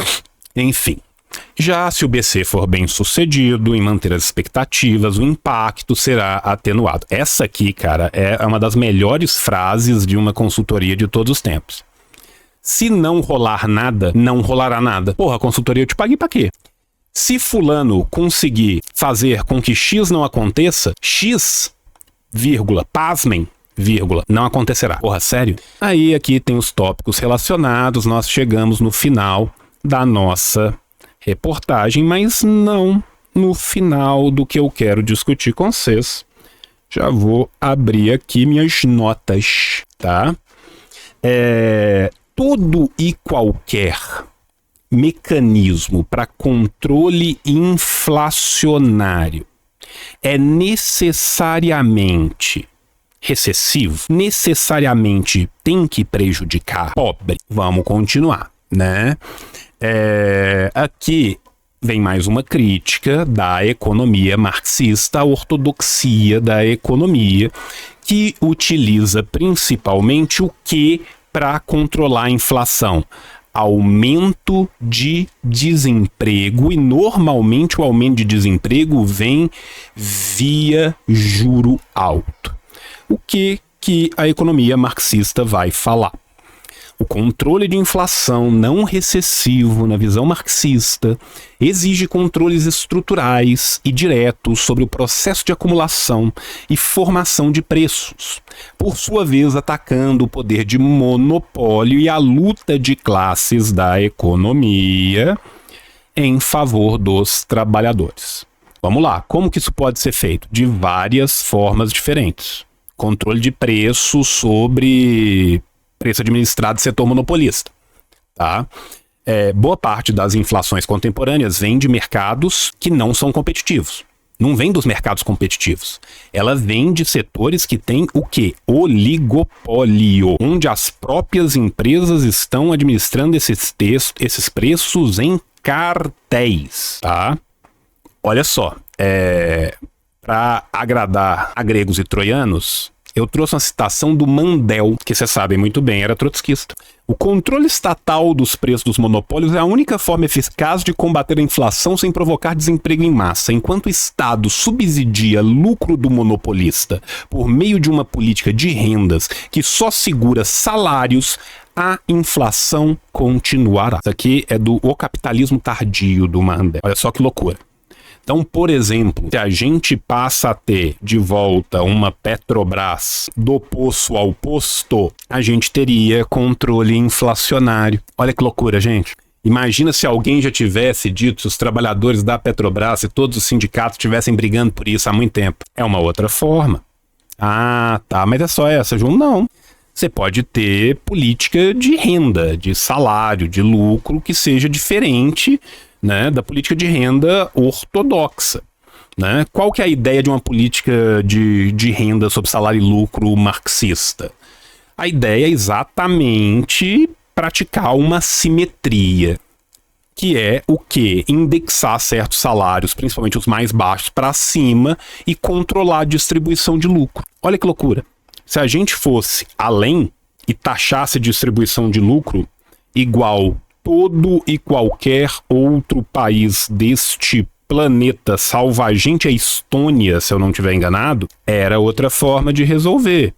Enfim. Já se o BC for bem sucedido em manter as expectativas, o impacto será atenuado. Essa aqui, cara, é uma das melhores frases de uma consultoria de todos os tempos. Se não rolar nada, não rolará nada. Porra, a consultoria eu te paguei pra quê? Se fulano conseguir fazer com que X não aconteça, X, vírgula, pasmem, vírgula, não acontecerá. Porra, sério? Aí aqui tem os tópicos relacionados, nós chegamos no final da nossa reportagem, mas não no final do que eu quero discutir com vocês. Já vou abrir aqui minhas notas, tá? Todo e qualquer mecanismo para controle inflacionário é necessariamente recessivo? Necessariamente tem que prejudicar pobre? Vamos continuar, né? Aqui vem mais uma crítica da economia marxista, a ortodoxia da economia, que utiliza principalmente o que para controlar a inflação? Aumento de desemprego, e normalmente o aumento de desemprego vem via juro alto. O que a economia marxista vai falar? O controle de inflação não recessivo, na visão marxista, exige controles estruturais e diretos sobre o processo de acumulação e formação de preços, por sua vez atacando o poder de monopólio e a luta de classes da economia em favor dos trabalhadores. Vamos lá, como que isso pode ser feito? De várias formas diferentes. Controle de preço sobre preço administrado do setor monopolista, tá? Boa parte das inflações contemporâneas vem de mercados que não são competitivos. Não vem dos mercados competitivos. Ela vem de setores que têm o quê? Oligopólio, onde as próprias empresas estão administrando esses preços em cartéis, tá? Olha só, para agradar a gregos e troianos, eu trouxe uma citação do Mandel, que vocês sabem muito bem, era trotskista. O controle estatal dos preços dos monopólios é a única forma eficaz de combater a inflação sem provocar desemprego em massa. Enquanto o Estado subsidia lucro do monopolista por meio de uma política de rendas que só segura salários, a inflação continuará. Isso aqui é do O Capitalismo Tardio, do Mandel. Olha só que loucura. Então, por exemplo, se a gente passa a ter de volta uma Petrobras do poço ao posto, a gente teria controle inflacionário. Olha que loucura, gente. Imagina se alguém já tivesse dito, se os trabalhadores da Petrobras e todos os sindicatos estivessem brigando por isso há muito tempo. É uma outra forma. Ah, tá, mas é só essa, João? Não. Você pode ter política de renda, de salário, de lucro que seja diferente, né, da política de renda ortodoxa, né? Qual que é a ideia de uma política de renda sobre salário e lucro marxista? A ideia é exatamente praticar uma simetria, que é o quê? Indexar certos salários, principalmente os mais baixos, para cima e controlar a distribuição de lucro. Olha que loucura. Se a gente fosse além e taxasse a distribuição de lucro igual todo e qualquer outro país deste planeta, salvo a gente, a Estônia, se eu não estiver enganado, era outra forma de resolver.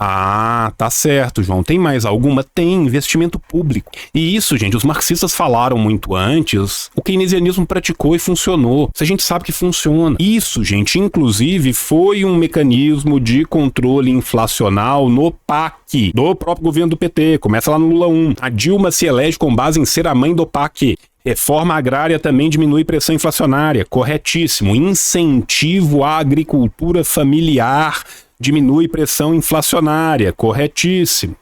Ah, tá certo, João. Tem mais alguma? Tem investimento público. E isso, gente, os marxistas falaram muito antes. O keynesianismo praticou e funcionou. Se a gente sabe que funciona. Isso, gente, inclusive, foi um mecanismo de controle inflacional no PAC, do próprio governo do PT. Começa lá no Lula 1. A Dilma se elege com base em ser a mãe do PAC. Reforma agrária também diminui pressão inflacionária. Corretíssimo. Incentivo à agricultura familiar diminui pressão inflacionária, corretíssimo.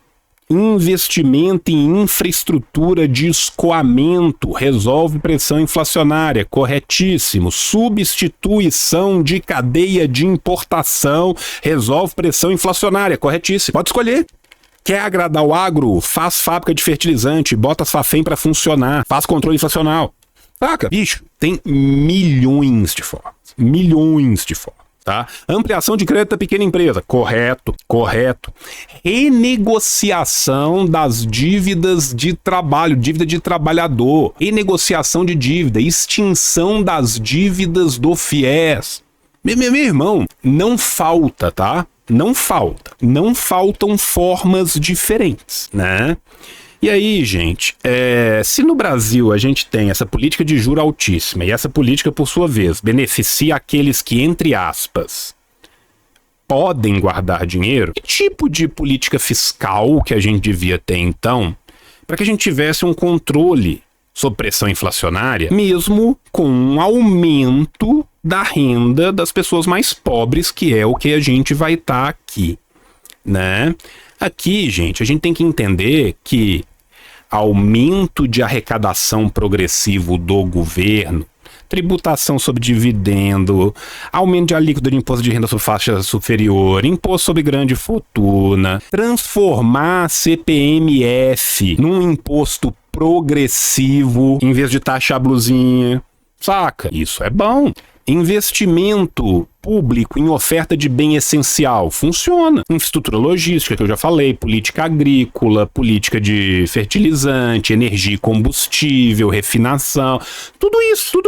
Investimento em infraestrutura de escoamento resolve pressão inflacionária, corretíssimo. Substituição de cadeia de importação resolve pressão inflacionária, corretíssimo. Pode escolher. Quer agradar o agro? Faz fábrica de fertilizante, bota as Fafem para funcionar, faz controle inflacional. Saca? Bicho, tem milhões de formas. Milhões de formas. Tá? Ampliação de crédito da pequena empresa, correto. Renegociação das dívidas de trabalho, dívida de trabalhador, renegociação de dívida, extinção das dívidas do FIES. Meu irmão, não falta, tá? Não faltam formas diferentes, né? E aí, gente, se no Brasil a gente tem essa política de juro altíssima e essa política, por sua vez, beneficia aqueles que, entre aspas, podem guardar dinheiro, que tipo de política fiscal que a gente devia ter, então, para que a gente tivesse um controle sobre pressão inflacionária, mesmo com um aumento da renda das pessoas mais pobres, que é o que a gente vai estar aqui, né? Aqui, gente, a gente tem que entender que aumento de arrecadação progressivo do governo, tributação sobre dividendo, aumento de alíquota de imposto de renda sobre faixa superior, imposto sobre grande fortuna, transformar a CPMF num imposto progressivo em vez de taxar a blusinha, saca? Isso é bom. Investimento público em oferta de bem essencial funciona. Infraestrutura logística, que eu já falei, política agrícola, política de fertilizante, energia e combustível, refinação, tudo isso.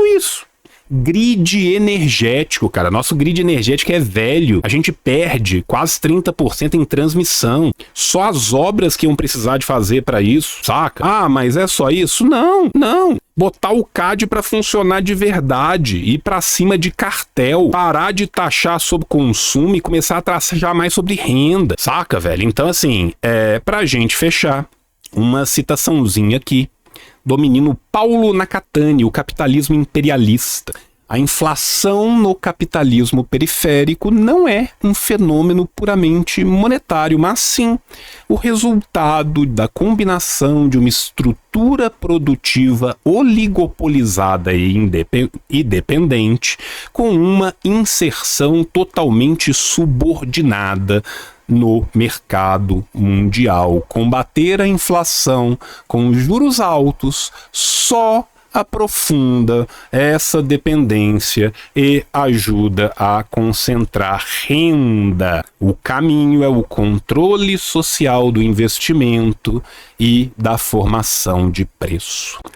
Grid energético, cara. Nosso grid energético é velho. A gente perde quase 30% em transmissão. Só as obras que iam precisar de fazer para isso, saca? Ah, mas é só isso? Não. Botar o CAD para funcionar de verdade, ir para cima de cartel, parar de taxar sobre consumo e começar a taxar mais sobre renda, saca, velho? Então, assim, pra gente fechar, uma citaçãozinha aqui do menino Paulo Nakatani, O Capitalismo Imperialista. A inflação no capitalismo periférico não é um fenômeno puramente monetário, mas sim o resultado da combinação de uma estrutura produtiva oligopolizada e dependente com uma inserção totalmente subordinada no mercado mundial. Combater a inflação com juros altos só aprofunda essa dependência e ajuda a concentrar renda. O caminho é o controle social do investimento e da formação de preço. Pra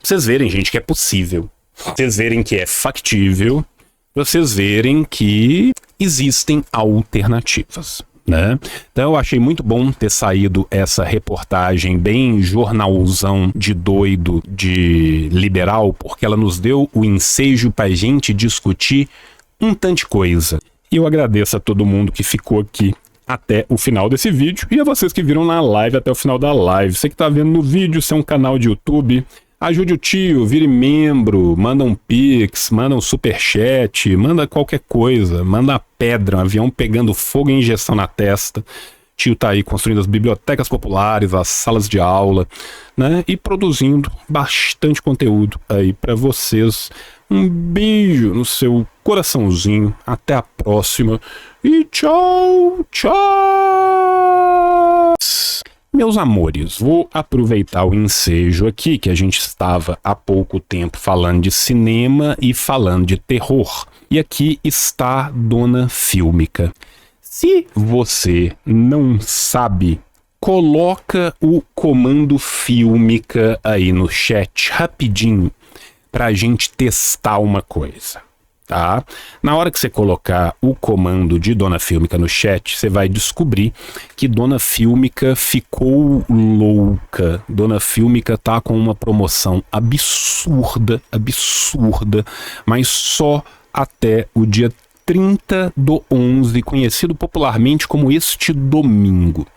vocês verem, gente, que é possível. Pra vocês verem que é factível. Pra vocês verem que existem alternativas, né? Então eu achei muito bom ter saído essa reportagem bem jornalzão de doido, de liberal, porque ela nos deu o ensejo pra gente discutir um tanto de coisa. E eu agradeço a todo mundo que ficou aqui até o final desse vídeo e a vocês que viram na live até o final da live. Você que tá vendo no vídeo, se é um canal de YouTube, ajude o tio, vire membro, manda um pix, manda um superchat, manda qualquer coisa, manda uma pedra, um avião pegando fogo e injeção na testa. Tio tá aí construindo as bibliotecas populares, as salas de aula, né? E produzindo bastante conteúdo aí pra vocês. Um beijo no seu coraçãozinho, até a próxima e tchau, tchau! Meus amores, vou aproveitar o ensejo aqui, que a gente estava há pouco tempo falando de cinema e falando de terror. E aqui está Dona Fílmica. Se você não sabe, coloca o comando Fílmica aí no chat rapidinho pra gente testar uma coisa. Tá? Na hora que você colocar o comando de Dona Fílmica no chat, você vai descobrir que Dona Fílmica ficou louca. Dona Fílmica tá com uma promoção absurda, mas só até o dia 30/11, conhecido popularmente como este domingo.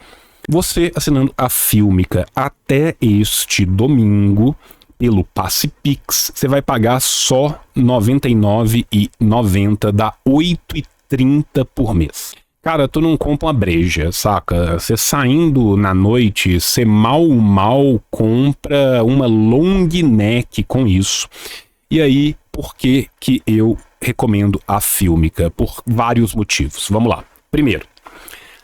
Você assinando a Fílmica até este domingo, pelo Passe Pix, você vai pagar só R$ 99,90, dá R$ 8,30 por mês. cara, tu não compra uma breja, saca? Você saindo na noite, você mal compra uma long neck com isso. E aí, por que que eu recomendo a Filmica? Por vários motivos. Vamos lá. Primeiro,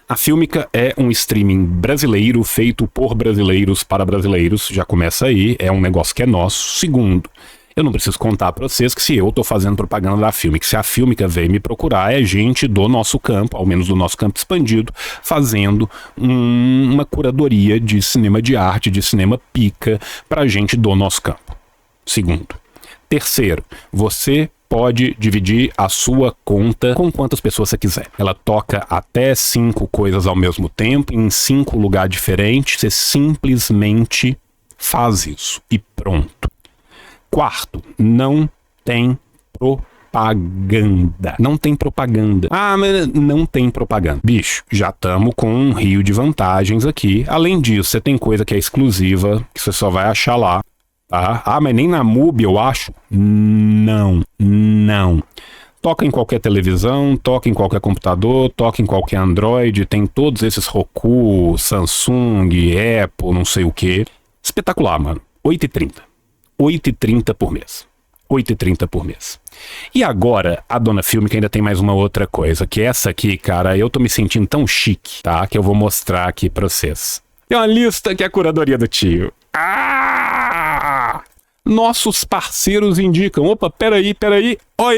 a Filmica é um streaming brasileiro feito por brasileiros para brasileiros. Já começa aí, é um negócio que é nosso. Segundo, eu não preciso contar pra vocês que se eu tô fazendo propaganda da Filmica, se a Filmica veio me procurar, é gente do nosso campo, ao menos do nosso campo expandido, fazendo uma curadoria de cinema de arte, de cinema pica pra gente do nosso campo. Segundo. Terceiro, você pode dividir a sua conta com quantas pessoas você quiser. Ela toca até 5 coisas ao mesmo tempo, em 5 lugares diferentes. Você simplesmente faz isso e pronto. Quarto, não tem propaganda. Não tem propaganda. Ah, mas não tem propaganda. Bicho, já estamos com um rio de vantagens aqui. Além disso, você tem coisa que é exclusiva, que você só vai achar lá. Tá? Ah, mas nem na MUBI eu acho? Não. Toca em qualquer televisão, toca em qualquer computador, toca em qualquer Android, tem todos esses Roku, Samsung, Apple, não sei o que. Espetacular, mano. 8,30. 8,30 por mês. 8,30 por mês. E agora, a Dona Filmica ainda tem mais uma outra coisa, que essa aqui, cara, eu tô me sentindo tão chique, tá? Que eu vou mostrar aqui pra vocês. Tem uma lista que é a curadoria do tio. Nossos parceiros indicam. Opa, peraí. Ó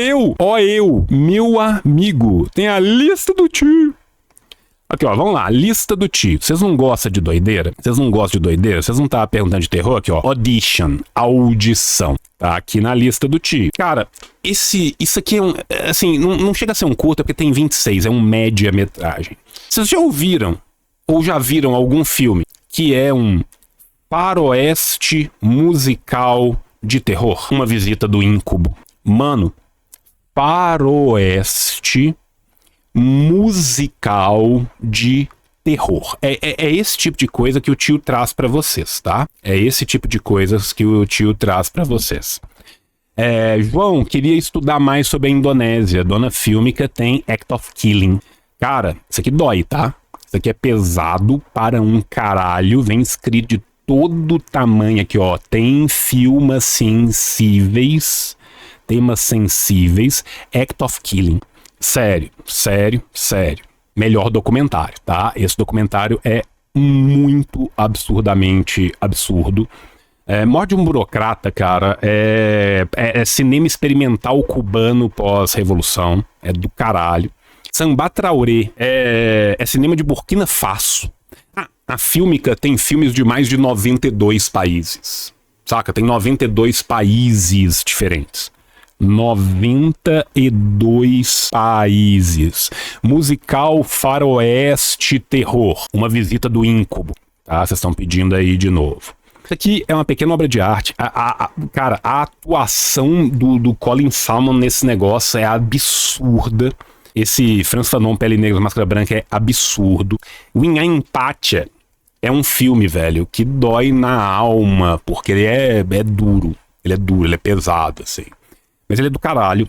eu, meu amigo. Tem a lista do tio. Aqui, ó, vamos lá. Lista do tio. Vocês não gostam de doideira? Vocês não estavam perguntando de terror? Aqui, ó. Audição. Tá aqui na lista do tio. Cara, isso aqui é um... Assim, não chega a ser um curta porque tem 26. É um média-metragem. Vocês já ouviram ou já viram algum filme que é um faroeste musical de terror? Uma Visita do Incubo. Mano, faroeste musical de terror. É esse tipo de coisa que o tio traz pra vocês, tá? É esse tipo de coisas que o tio traz pra vocês. João, queria estudar mais sobre a Indonésia. Dona Filmica tem Act of Killing. Cara, isso aqui dói, tá? Isso aqui é pesado para um caralho. Vem escrito de todo tamanho aqui, ó. Tem temas sensíveis. Act of Killing. Sério. Melhor documentário, tá? Esse documentário é muito absurdamente absurdo. Morte de um Burocrata, cara, é cinema experimental cubano pós-revolução. É do caralho. Samba Traoré é cinema de Burkina Faso. A Filmica tem filmes de mais de 92 países. Saca? Tem 92 países diferentes. 92 países. Musical faroeste terror. Uma Visita do Incubo. Tá? Vocês estão pedindo aí de novo. Isso aqui é uma pequena obra de arte. Cara, a atuação do Colin Salmon nesse negócio é absurda. Esse Frantz Fanon, Pele Negra, Máscara Branca é absurdo. O Inha Empatia é um filme, velho, que dói na alma, porque ele é duro. Ele é pesado, assim. Mas ele é do caralho.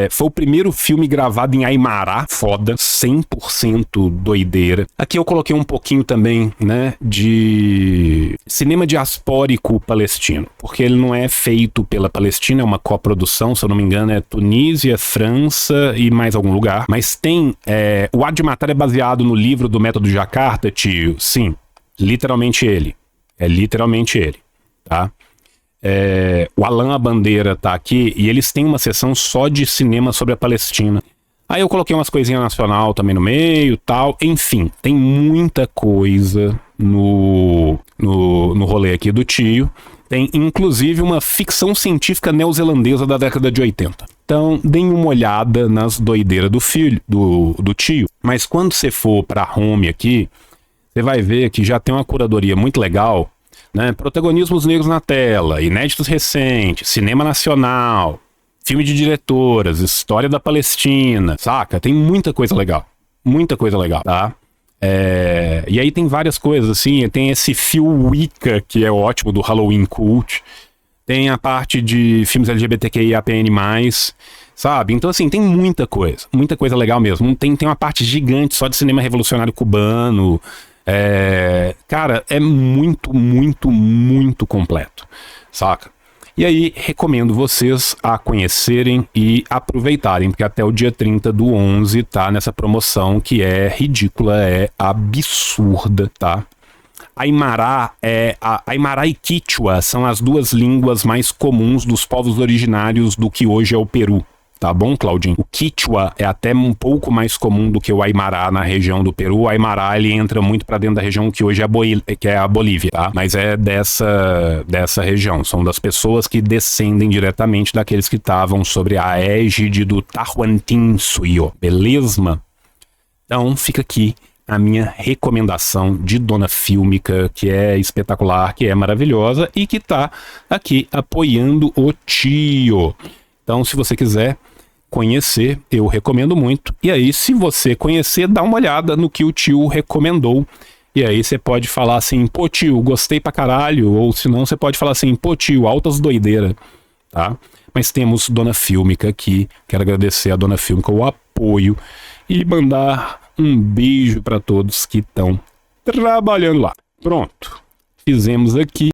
Foi o primeiro filme gravado em Aimará, foda, 100% doideira. Aqui eu coloquei um pouquinho também, né, de cinema diaspórico palestino, porque ele não é feito pela Palestina, é uma coprodução, se eu não me engano, é Tunísia, França e mais algum lugar. Mas tem... o Ar de Matar é baseado no livro do Método Jacarta, tio. Sim, literalmente ele. É literalmente ele, tá? O Alain Bandeira tá aqui e eles têm uma sessão só de cinema sobre a Palestina. Aí eu coloquei umas coisinhas nacional também no meio, tal. Enfim, tem muita coisa no rolê aqui do tio. Tem inclusive uma ficção científica neozelandesa da década de 80. Então, deem uma olhada nas doideiras do tio. Mas quando você for pra home aqui, você vai ver que já tem uma curadoria muito legal, né? Protagonismos negros na tela, inéditos recentes, cinema nacional, filme de diretoras, história da Palestina, saca? Tem muita coisa legal, tá? E aí tem várias coisas, assim, tem esse Phil Wicca, que é ótimo, do Halloween Cult, tem a parte de filmes LGBTQIAPN+, sabe? Então, assim, tem muita coisa legal mesmo. Tem uma parte gigante só de cinema revolucionário cubano. Cara, é muito, muito, muito completo, saca? E aí, recomendo vocês a conhecerem e aproveitarem, porque até o dia 30/11 tá nessa promoção que é ridícula, é absurda, tá? Aymara e Quichua são as duas línguas mais comuns dos povos originários do que hoje é o Peru. Tá bom, Claudinho? O Quichua é até um pouco mais comum do que o Aymara na região do Peru. O Aymara, ele entra muito para dentro da região que hoje é a Bolívia, tá? Mas é dessa região. São das pessoas que descendem diretamente daqueles que estavam sobre a égide do Tahuantinsuyo. Beleza? Então, fica aqui a minha recomendação de Dona Fílmica, que é espetacular, que é maravilhosa e que tá aqui apoiando o tio. Então, se você quiser conhecer, eu recomendo muito. E aí, se você conhecer, dá uma olhada no que o tio recomendou. E aí você pode falar assim, pô tio, gostei pra caralho. Ou se não, você pode falar assim, pô tio, altas doideiras, tá? Mas temos Dona Fílmica aqui. Quero agradecer a Dona Fílmica o apoio e mandar um beijo para todos que estão trabalhando lá. Pronto, fizemos aqui.